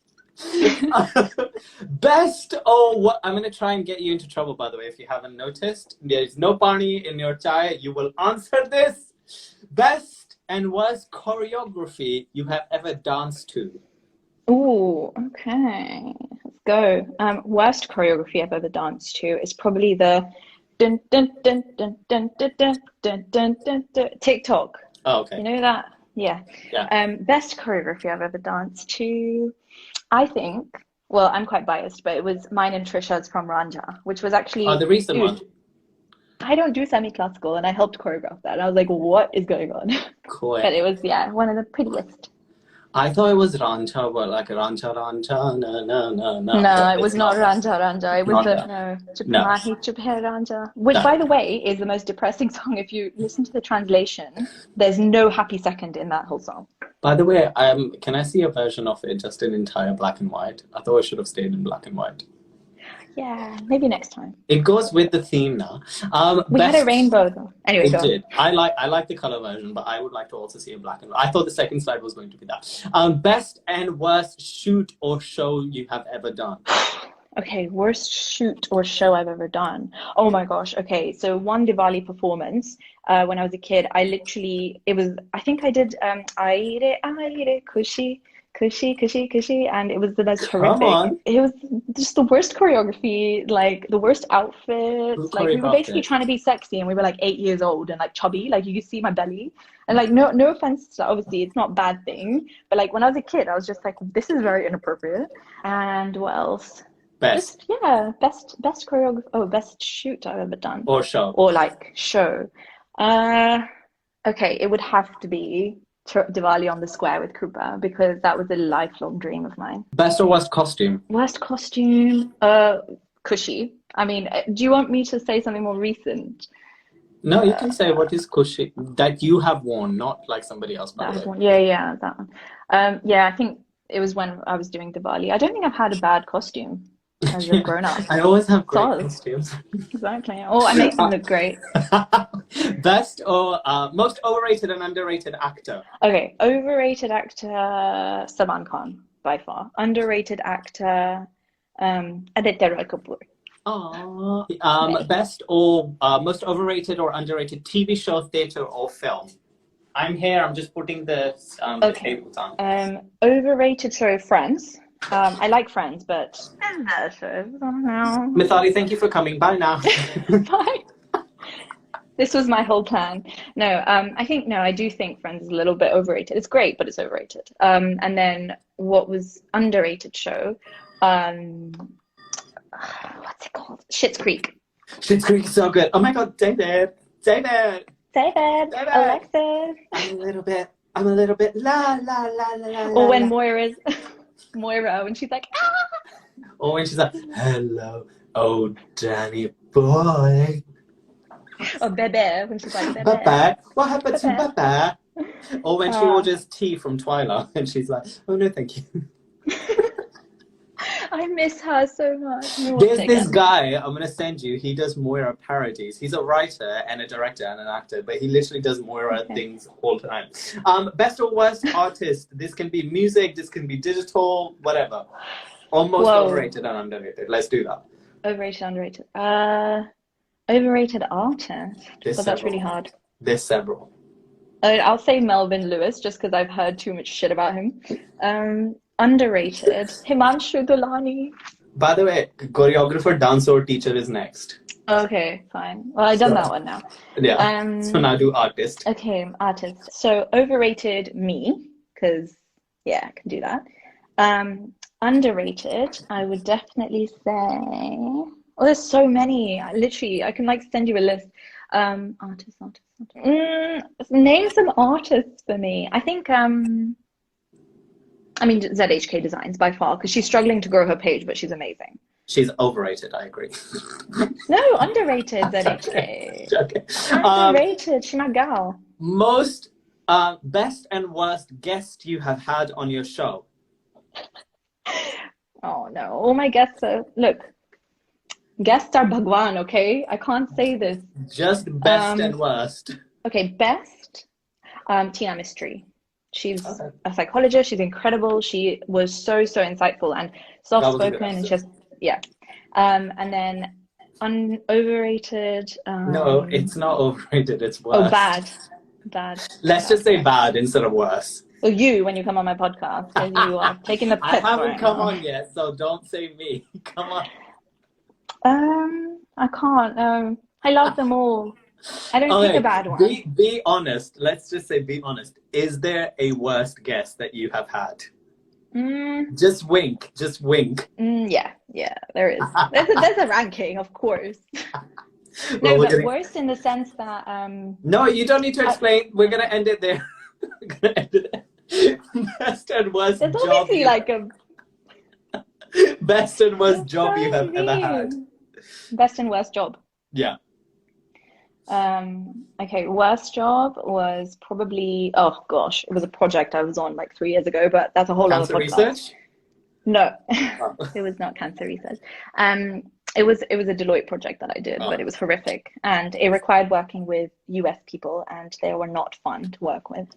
[SPEAKER 2] Best. Oh, what? I'm gonna try and get you into trouble, by the way, if you haven't noticed. There is no pani in your chai. You will answer this. Best and worst choreography you have ever danced to.
[SPEAKER 1] Oh, okay. Let's go. Worst choreography I've ever danced to is probably the dun dun dun dun dun dun dun dun dun dun dun TikTok.
[SPEAKER 2] Oh, okay.
[SPEAKER 1] You know that? Yeah.
[SPEAKER 2] Yeah.
[SPEAKER 1] Best choreography I've ever danced to, I think, well, I'm quite biased, but it was mine and Trisha's from Ranja, which was actually,
[SPEAKER 2] Oh, the recent one.
[SPEAKER 1] I don't do semi-classical, and I helped choreograph that. And I was like, what is going on?
[SPEAKER 2] Cool.
[SPEAKER 1] But it was, yeah, one of the prettiest.
[SPEAKER 2] I thought it was Rancha, but like Rancha, no.
[SPEAKER 1] No, it was not Ranja. It was
[SPEAKER 2] Not
[SPEAKER 1] the,
[SPEAKER 2] that.
[SPEAKER 1] no, Chup
[SPEAKER 2] No.
[SPEAKER 1] Mahi Chup Hai Ranja. Which,
[SPEAKER 2] No.
[SPEAKER 1] by the way, is the most depressing song. If you listen to the translation, there's no happy second in that whole song.
[SPEAKER 2] By the way, can I see a version of it just in entire black and white? I thought it should have stayed in black and white.
[SPEAKER 1] Yeah, maybe next time.
[SPEAKER 2] It goes with the theme now.
[SPEAKER 1] We had a rainbow though. Anyway,
[SPEAKER 2] It
[SPEAKER 1] go on.
[SPEAKER 2] did. I like the color version, but I would like to also see a black and white. I thought the second slide was going to be that. Best and worst shoot or show you have ever done.
[SPEAKER 1] Okay, worst shoot or show I've ever done. Oh my gosh. Okay, so one Diwali performance when I was a kid, I think I did Aire Aire Kushi Kushi, and it was the most
[SPEAKER 2] Come
[SPEAKER 1] horrific.
[SPEAKER 2] on.
[SPEAKER 1] It was just the worst choreography, like the worst outfits.
[SPEAKER 2] Who
[SPEAKER 1] Like we were
[SPEAKER 2] choreographed
[SPEAKER 1] basically
[SPEAKER 2] it?
[SPEAKER 1] trying to be sexy, and we were like 8 years old and like chubby. Like you could see my belly, and like no offense, to, obviously it's not a bad thing, but like when I was a kid, I was just like, this is very inappropriate. And what else?
[SPEAKER 2] Best
[SPEAKER 1] Just yeah, best choreography. Oh, best shoot I've ever done,
[SPEAKER 2] or show.
[SPEAKER 1] or like show. Okay, it would have to be Diwali on the Square with Krupa, because that was a lifelong dream of mine.
[SPEAKER 2] Best or worst costume.
[SPEAKER 1] Worst costume, Kushi. I mean, do you want me to say something more recent?
[SPEAKER 2] No, you can say what is kushi that you have worn, not like somebody else. By the way.
[SPEAKER 1] One. Yeah, that one. Yeah, I think it was when I was doing Diwali. I don't think I've had a bad costume as a grown up.
[SPEAKER 2] I always have great
[SPEAKER 1] Solid.
[SPEAKER 2] costumes.
[SPEAKER 1] Exactly. Oh, I make them look great.
[SPEAKER 2] Best or most overrated and underrated actor.
[SPEAKER 1] Okay, overrated actor Salman Khan by far. Underrated actor Aditya Roy Kapoor.
[SPEAKER 2] Aww. Best or most overrated or underrated TV show, theater, or film. I'm here. I'm just putting the tables on.
[SPEAKER 1] Overrated show, Friends. I like Friends, but shows. I don't know.
[SPEAKER 2] Mitali, thank you for coming. Bye now.
[SPEAKER 1] Bye. This was my whole plan. No, I do think Friends is a little bit overrated. It's great, but it's overrated. And then what was underrated show? What's it called? Schitt's Creek.
[SPEAKER 2] Schitt's Creek is so good. Oh my God, David.
[SPEAKER 1] David, Alexis.
[SPEAKER 2] I'm a little bit la la la la la.
[SPEAKER 1] Or when Moira, when she's like, ah!
[SPEAKER 2] Or when she's like, hello, oh Danny boy.
[SPEAKER 1] Or Bebe, when she's like, Bebe.
[SPEAKER 2] Bebe, what happened to
[SPEAKER 1] Bebe.
[SPEAKER 2] Bebe? Or when she orders tea from Twyla and she's like, oh no, thank you.
[SPEAKER 1] I miss her so much.
[SPEAKER 2] There's this guy I'm going to send you. He does Moira parodies. He's a writer and a director and an actor, but he literally does Moira things all the time. Best or worst artist. This can be music. This can be digital, whatever. Almost overrated and underrated. Let's do that.
[SPEAKER 1] Overrated, underrated. Overrated artist. But that's really hard.
[SPEAKER 2] There's several.
[SPEAKER 1] I'll say Melvin Lewis just because I've heard too much shit about him. Underrated. Himanshu Dulani.
[SPEAKER 2] By the way, choreographer, dancer, teacher is next.
[SPEAKER 1] Okay, fine. Well, I've done that one now.
[SPEAKER 2] Yeah. So now do artist.
[SPEAKER 1] Okay, artist. So overrated me, because yeah, I can do that. Underrated, I would definitely say. Oh, there's so many. Literally, I can like send you a list. Artist. Name some artists for me. I think ZHK Designs by far, because she's struggling to grow her page, but she's amazing.
[SPEAKER 2] She's overrated, I agree.
[SPEAKER 1] No, underrated ZHK.
[SPEAKER 2] Okay.
[SPEAKER 1] Underrated, she's my gal.
[SPEAKER 2] Most best and worst guest you have had on your show.
[SPEAKER 1] Oh no, all my guests are, look, guests are Bhagwan, okay? I can't say this.
[SPEAKER 2] Just best and worst.
[SPEAKER 1] Okay, best, Tina Mystery. She's a psychologist. She's incredible. She was so insightful and soft-spoken, and just and then overrated.
[SPEAKER 2] No, it's not overrated. It's worse.
[SPEAKER 1] Oh, bad.
[SPEAKER 2] Let's just say bad instead of worse.
[SPEAKER 1] Well, you when you come on my podcast, because you are taking the piss.
[SPEAKER 2] I haven't come on yet, so don't say me. Come on.
[SPEAKER 1] I can't. I love them all. I don't pick a bad one.
[SPEAKER 2] Be honest. Let's just say be honest. Is there a worst guest that you have had? Just wink.
[SPEAKER 1] Yeah, there is. There's a ranking, of course. No, but worst in the sense that
[SPEAKER 2] No, you don't need to explain. We're gonna end it there. We're gonna end it there. Best and worst
[SPEAKER 1] there's
[SPEAKER 2] job.
[SPEAKER 1] Obviously like a
[SPEAKER 2] best and worst job you have ever had.
[SPEAKER 1] Best and worst job.
[SPEAKER 2] Yeah.
[SPEAKER 1] Okay, worst job was probably, oh gosh, it was a project I was on like 3 years ago, but that's a whole other podcast.
[SPEAKER 2] Cancer research?
[SPEAKER 1] No, it was not cancer research. It was a Deloitte project that I did, but it was horrific, and it required working with US people, and they were not fun to work with.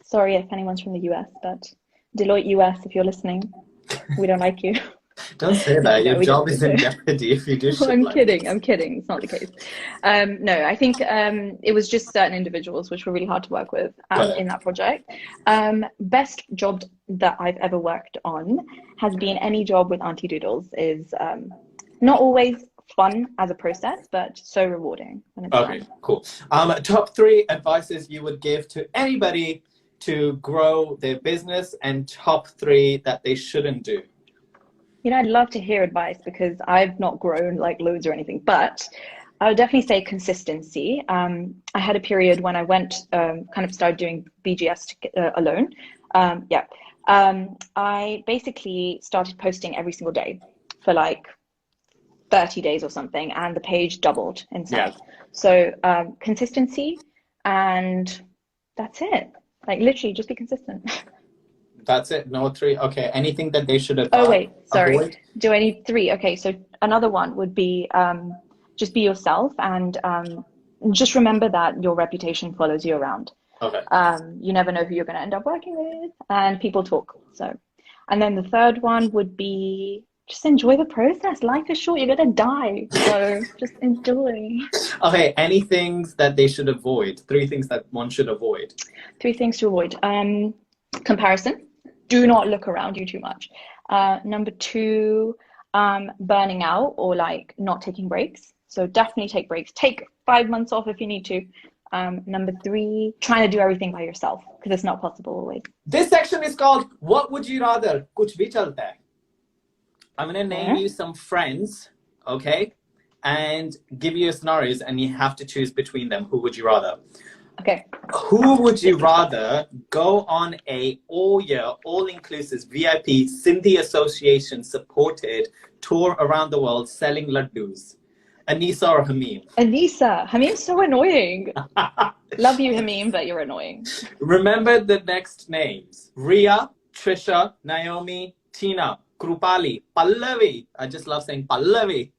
[SPEAKER 1] Sorry if anyone's from the US, but Deloitte US, if you're listening, we don't like you.
[SPEAKER 2] Don't say that. Your job is in jeopardy if you do shit
[SPEAKER 1] I'm kidding. It's not the case. No, I think it was just certain individuals which were really hard to work with in that project. Best job that I've ever worked on has been any job with Aunty Doodles. Is not always fun as a process, but so rewarding when it's
[SPEAKER 2] okay,
[SPEAKER 1] done.
[SPEAKER 2] Cool. Top 3 advices you would give to anybody to grow their business, and top 3 that they shouldn't do.
[SPEAKER 1] You know, I'd love to hear advice because I've not grown like loads or anything, but I would definitely say consistency. I had a period when I went, kind of started doing BGS alone. I basically started posting every single day for like 30 days or something, and the page doubled in size. Yeah. So consistency, and that's it. Like literally just be consistent.
[SPEAKER 2] That's it. No 3. Okay. Anything that they should have.
[SPEAKER 1] Oh wait, sorry. Avoid? Do I need 3? Okay. So another one would be just be yourself, and just remember that your reputation follows you around.
[SPEAKER 2] Okay.
[SPEAKER 1] You never know who you're going to end up working with, and people talk. So, and then the third one would be just enjoy the process. Life is short. You're going to die. So just enjoy. Okay.
[SPEAKER 2] Any things that they should avoid? 3 things that one should avoid.
[SPEAKER 1] 3 things to avoid. Comparison. Do not look around you too much. Number 2, burning out or like not taking breaks. So definitely take breaks. Take 5 months off if you need to. Number 3, trying to do everything by yourself because it's not possible always.
[SPEAKER 2] This section is called What Would You Rather? Kuch bhi chalta hai. I'm going to name you some friends, okay? And give you scenarios, and you have to choose between them. Who would you rather?
[SPEAKER 1] Okay.
[SPEAKER 2] Who would you rather go on a all-year, all-inclusive VIP Sindhi Association supported tour around the world selling laddus? Anisa or Hamim?
[SPEAKER 1] Anisa. Hamim's so annoying. Love you, Hamim, but you're annoying.
[SPEAKER 2] Remember the next names. Ria, Trisha, Naomi, Tina, Krupali, Pallavi. I just love saying Pallavi.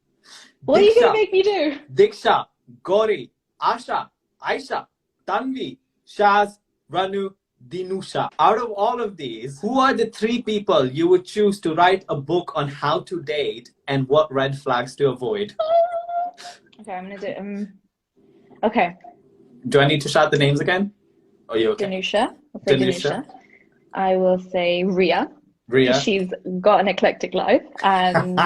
[SPEAKER 1] What are you going to make me do?
[SPEAKER 2] Diksha, Gauri, Asha, Aisha, Tanvi, Shaz, Ranu, Dinusha. Out of all of these, who are the 3 people you would choose to write a book on how to date and what red flags to avoid?
[SPEAKER 1] Okay, I'm going to do... okay.
[SPEAKER 2] Do I need to shout the names again? Are you okay?
[SPEAKER 1] Danusha. I'll say Danusha. I will say Ria.
[SPEAKER 2] Ria.
[SPEAKER 1] She's got an eclectic life. And...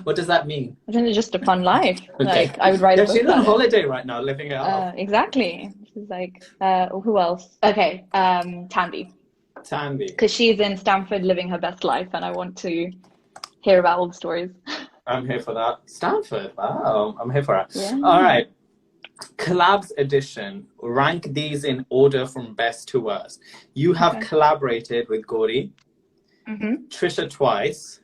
[SPEAKER 2] what does that mean?
[SPEAKER 1] I think it's just a fun life.
[SPEAKER 2] Okay.
[SPEAKER 1] Like, I would write a book
[SPEAKER 2] she's on
[SPEAKER 1] about
[SPEAKER 2] holiday right now, living it up.
[SPEAKER 1] Exactly. She's like, who else? Okay, Tanvi.
[SPEAKER 2] Tanvi.
[SPEAKER 1] Because she's in Stanford living her best life, and I want to hear about all the stories.
[SPEAKER 2] I'm here for that. Stanford. Wow. I'm here for that.
[SPEAKER 1] Yeah.
[SPEAKER 2] All right. Collabs edition. Rank these in order from best to worst. You have collaborated with Gauri, Trisha twice,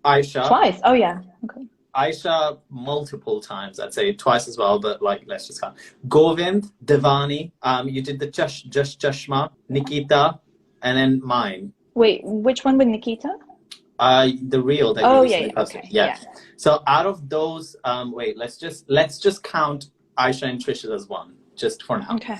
[SPEAKER 2] Aisha.
[SPEAKER 1] Twice? Oh, yeah. Okay.
[SPEAKER 2] Aisha multiple times, I'd say twice as well, but like, let's just count. Govind, Devani, you did the Chashma, Nikita, and then mine.
[SPEAKER 1] Wait, which one with Nikita?
[SPEAKER 2] The reel that you recently posted.
[SPEAKER 1] Okay.
[SPEAKER 2] Yeah. So out of those, wait, let's just count Aisha and Trisha as one, just for now.
[SPEAKER 1] Okay.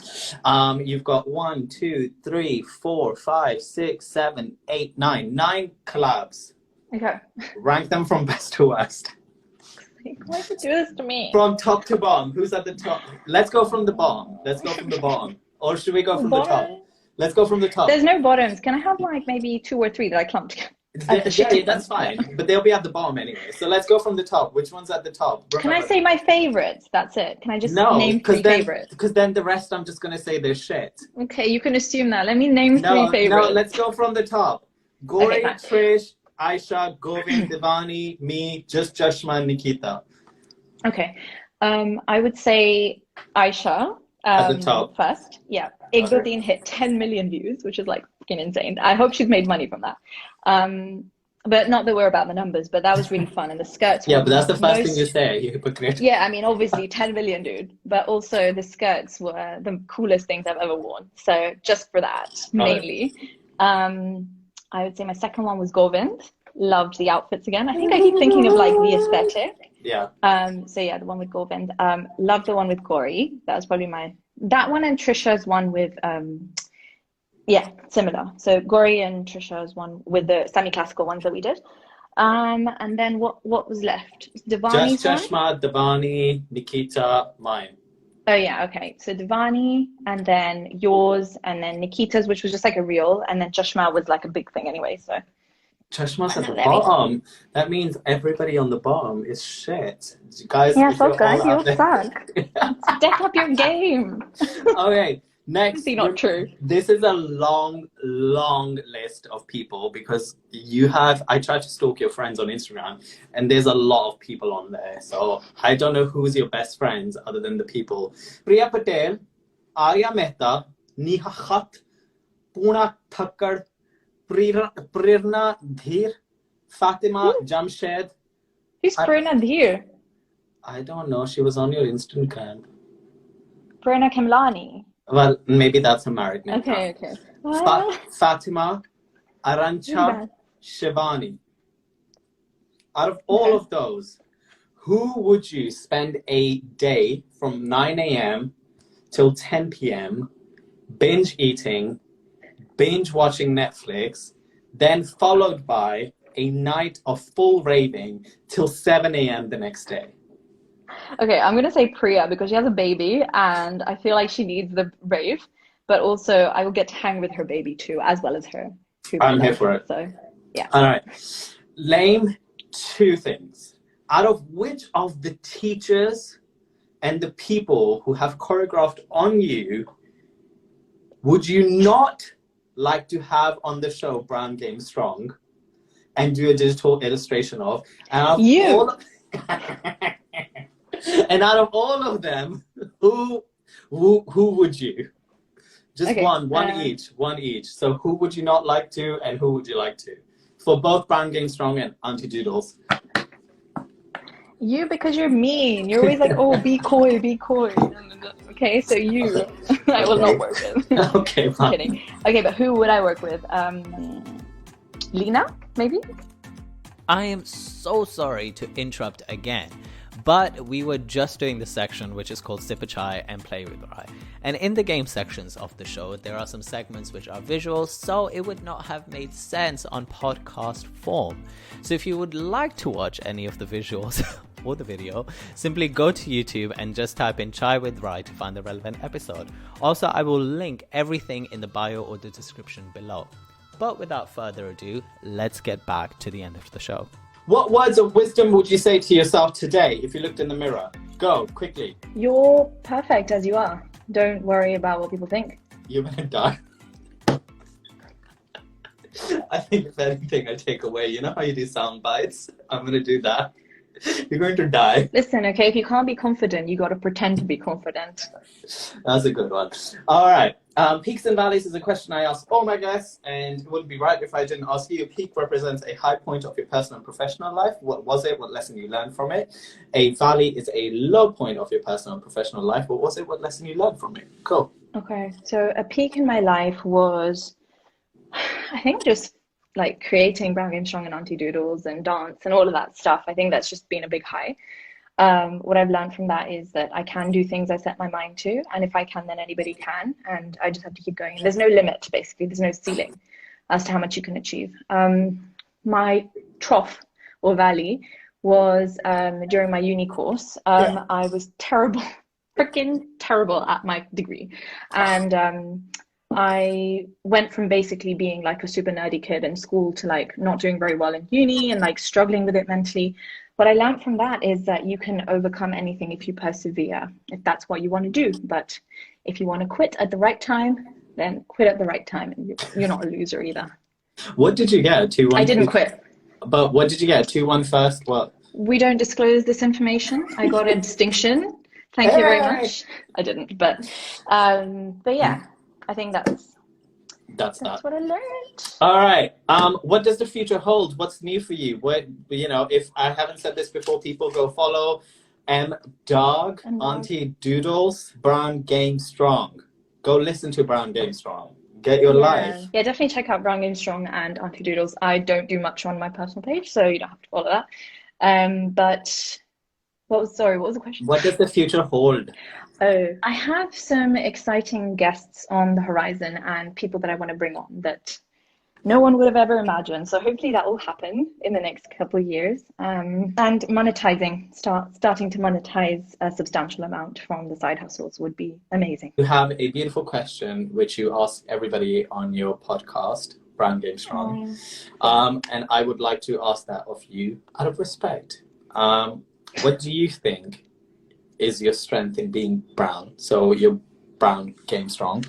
[SPEAKER 2] You've got 1, 2, 3, 4, 5, 6, 7, 8, 9. 9 collabs.
[SPEAKER 1] Okay.
[SPEAKER 2] Rank them from best to worst.
[SPEAKER 1] Why would you do this to me?
[SPEAKER 2] From top to bottom. Who's at the top? Let's go from the bottom. Or should we go from the top? Let's go from the top.
[SPEAKER 1] There's no bottoms. Can I have like maybe 2 or 3 that I clumped together?
[SPEAKER 2] Yeah, that's fine. But they'll be at the bottom anyway. So let's go from the top. Which one's at the top? Remember.
[SPEAKER 1] Can I say my favorites? That's it. Can I just name 3 favorites?
[SPEAKER 2] Because then the rest I'm just going to say they're shit.
[SPEAKER 1] Okay, you can assume that. Let me name 3 favorites.
[SPEAKER 2] No, let's go from the top. Gauri, Trish, Aisha, Govind, Devani, me, just Jashma, Nikita.
[SPEAKER 1] Okay. I would say Aisha
[SPEAKER 2] at the top
[SPEAKER 1] first. Yeah. Igdodin hit 10 million views, which is like fucking insane. I hope she's made money from that. But not that we're about the numbers, but that was really fun. And the skirts
[SPEAKER 2] but that's the first thing you say, you hypocrite.
[SPEAKER 1] Yeah, I mean, obviously 10 million, dude. But also the skirts were the coolest things I've ever worn. So just for that, mainly. I would say my second one was Govind. Loved the outfits again. I think I keep thinking of like the aesthetic.
[SPEAKER 2] Yeah.
[SPEAKER 1] So yeah, the one with Govind. Loved the one with Gauri. That was probably that one, and Trisha's one with similar. So Gauri and Trisha's one with the semi-classical ones that we did. And then what was left? Devani's
[SPEAKER 2] just Chashma, Devani, Nikita, mine.
[SPEAKER 1] Oh yeah, okay. So Devani, and then yours, and then Nikita's, which was just like a reel, and then Chashma was like a big thing anyway. So
[SPEAKER 2] Chashma's at the bottom. That means everybody on the bottom is shit. You guys,
[SPEAKER 1] yeah, so guys, you suck. Step up your game.
[SPEAKER 2] Okay, next.
[SPEAKER 1] Not true.
[SPEAKER 2] This is a long list of people because I tried to stalk your friends on Instagram and there's a lot of people on there. So I don't know who's your best friends other than the people. Priya Patel, Arya Mehta, Neha Khat, Poona Thakkar, Prerna Dheer, Fatima Jamshed.
[SPEAKER 1] Who's Prerna Dheer?
[SPEAKER 2] I don't know. She was on your Instagram.
[SPEAKER 1] Prerna Kamlani.
[SPEAKER 2] Well, maybe that's a married name.
[SPEAKER 1] Okay.
[SPEAKER 2] Fatima, Arancha, Shivani. Out of all of those, who would you spend a day from 9 a.m. till 10 p.m. binge eating, binge watching Netflix, then followed by a night of full raving till 7 a.m. the next day?
[SPEAKER 1] Okay, I'm going to say Priya because she has a baby and I feel like she needs the rave, but also I will get to hang with her baby too, as well as her.
[SPEAKER 2] I'm here for it.
[SPEAKER 1] So, yeah.
[SPEAKER 2] All right. Name 2 things. Out of which of the teachers and the people who have choreographed on you would you not like to have on the show Brown Game Strong and do a digital illustration of? And out of all of them, who Who would you? Just
[SPEAKER 1] Okay,
[SPEAKER 2] one each. So who would you not like to, and who would you like to? For both Brand Game Strong and Aunty Doodles.
[SPEAKER 1] you, because you're mean. You're always like, oh, be coy, be coy. Okay, so you, I will not work with.
[SPEAKER 2] Okay,
[SPEAKER 1] I'm
[SPEAKER 2] fine.
[SPEAKER 1] kidding. Okay, but who would I work with? Lena, maybe?
[SPEAKER 3] I am so sorry to interrupt again, but we were just doing the section which is called Sip a Chai and Play with Rai. And in the game sections of the show, there are some segments which are visual, so it would not have made sense on podcast form. So if you would like to watch any of the visuals or the video, simply go to YouTube and just type in Chai with Rai to find the relevant episode. Also, I will link everything in the bio or the description below. But without further ado, let's get back to the end of the show.
[SPEAKER 2] What words of wisdom would you say to yourself today if you looked in the mirror? Go, quickly.
[SPEAKER 1] You're perfect as you are. Don't worry about what people think.
[SPEAKER 2] You're gonna die. I think if anything I take away, you know how you do sound bites? I'm gonna do that. You're going to die.
[SPEAKER 1] Listen, okay, if you can't be confident, you got to pretend to be confident.
[SPEAKER 2] That's a good one. All right. Peaks and valleys is a question I ask all my guests, and it wouldn't be right if I didn't ask you. A peak represents a high point of your personal and professional life. What was it? What lesson you learned from it? A valley is a low point of your personal and professional life. What was it? What lesson you learned from it? Cool.
[SPEAKER 1] Okay, so a peak in my life was, I think, just like creating Brand Game Strong and Aunty Doodles and dance and all of that stuff. I think that's just been a big high. What I've learned from that is that I can do things I set my mind to, and if I can, then anybody can, and I just have to keep going. There's no limit, basically. There's no ceiling as to how much you can achieve. My trough or valley was during my uni course. I was terrible, freaking terrible at my degree, and I went from basically being like a super nerdy kid in school to like not doing very well in uni and like struggling with it mentally. What I learned from that is that you can overcome anything if you persevere, if that's what you want to do. But if you want to quit at the right time, then quit at the right time, and you're not a loser either.
[SPEAKER 2] What did you get? 2-1?
[SPEAKER 1] I didn't quit.
[SPEAKER 2] But what did you get? 2-1 first? What?
[SPEAKER 1] We don't disclose this information. I got a distinction. Thank you very much. I didn't, but yeah. I think that's what I learned.
[SPEAKER 2] All right. What does the future hold? What's new for you? What, you know, if I haven't said this before, people go follow Dog, Aunty Doodles, Brand Game Strong. Go listen to Brand Game Strong. Get your life.
[SPEAKER 1] Yeah, definitely check out Brand Game Strong and Aunty Doodles. I don't do much on my personal page, so you don't have to follow that. But what was the question?
[SPEAKER 2] What does the future hold?
[SPEAKER 1] Oh, I have some exciting guests on the horizon and people that I want to bring on that no one would have ever imagined. So hopefully that will happen in the next couple of years. And monetizing, starting to monetize a substantial amount from the side hustles would be amazing.
[SPEAKER 2] You have a beautiful question which you ask everybody on your podcast, Brand Game Strong. And I would like to ask that of you out of respect. What do you think is your strength in being brown? So you're Brand Game Strong.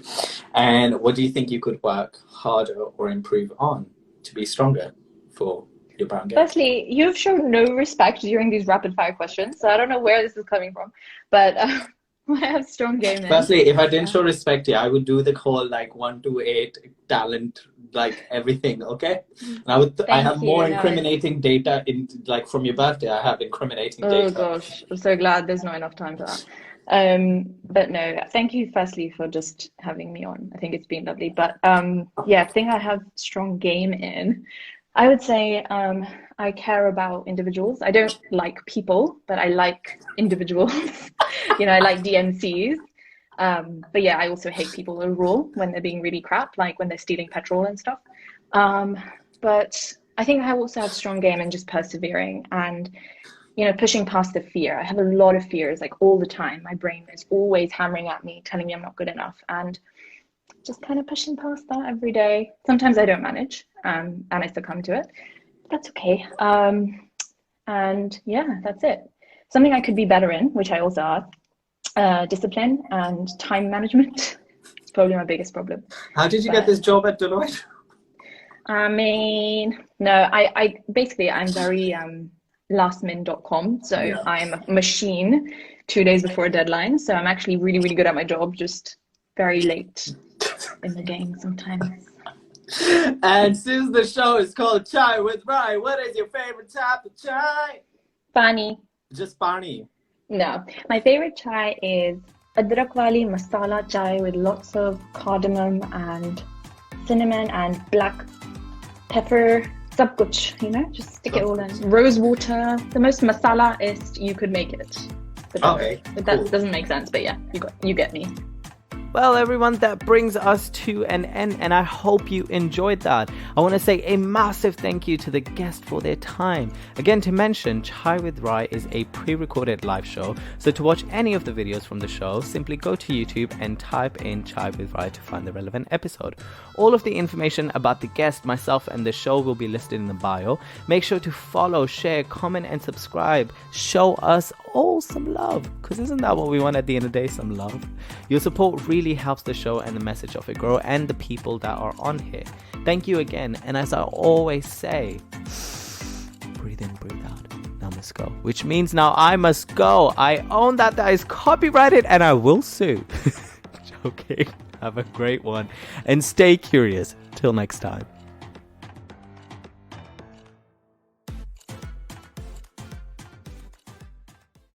[SPEAKER 2] And what do you think you could work harder or improve on to be stronger for your brown game?
[SPEAKER 1] Firstly, you've shown no respect during these rapid fire questions, so I don't know where this is coming from, but I have strong game.
[SPEAKER 2] Firstly, if I didn't show respect here, I would do the whole like 1 to 8 talent, like everything, okay? And I have more incriminating data in like from your birthday. I have incriminating data.
[SPEAKER 1] Oh gosh, I'm so glad there's not enough time for that. But no, thank you firstly for just having me on. I think it's been lovely. But yeah, I think I have strong game in. I would say I care about individuals. I don't like people, but I like individuals. You know, I like DMCs. But yeah, I also hate people overall when they're being really crap, like when they're stealing petrol and stuff. But I think I also have strong game in just persevering and, you know, pushing past the fear. I have a lot of fears, like all the time. My brain is always hammering at me, telling me I'm not good enough, and just kind of pushing past that every day. Sometimes I don't manage, and I succumb to it. That's okay. And yeah, that's it. Something I could be better in, which I also are, discipline and time management. It's probably my biggest problem.
[SPEAKER 2] How did you get this job at Deloitte?
[SPEAKER 1] I mean, no, I basically, I'm very lastmin.com, so I'm a machine 2 days before a deadline. So I'm actually really, really good at my job, just very late in the game sometimes.
[SPEAKER 2] And since the show is called Chai with Rai, what is your favorite type of chai?
[SPEAKER 1] Pani.
[SPEAKER 2] Just pani.
[SPEAKER 1] No, my favorite chai is adrak wali masala chai with lots of cardamom and cinnamon and black pepper, sab kuch, just stick it all in. Rose water, the most masala-ist you could make it.
[SPEAKER 2] Okay,
[SPEAKER 1] but that
[SPEAKER 2] cool.
[SPEAKER 1] doesn't make sense, but yeah, you get me.
[SPEAKER 3] Well, everyone, that brings us to an end, and I hope you enjoyed that. I want to say a massive thank you to the guests for their time. Again, to mention, Chai with Rai is a pre-recorded live show, so to watch any of the videos from the show, simply go to YouTube and type in Chai with Rai to find the relevant episode. All of the information about the guest, myself, and the show will be listed in the bio. Make sure to follow, share, comment, and subscribe. Show us all some love, because isn't that what we want at the end of the day? Some love. Your support really helps the show and the message of it grow, and the people that are on here. Thank you again, and as I always say, breathe in, breathe out. Now must go, which means now I must go. I own that is copyrighted, and I will sue. Joking. Have a great one and stay curious. Till next time.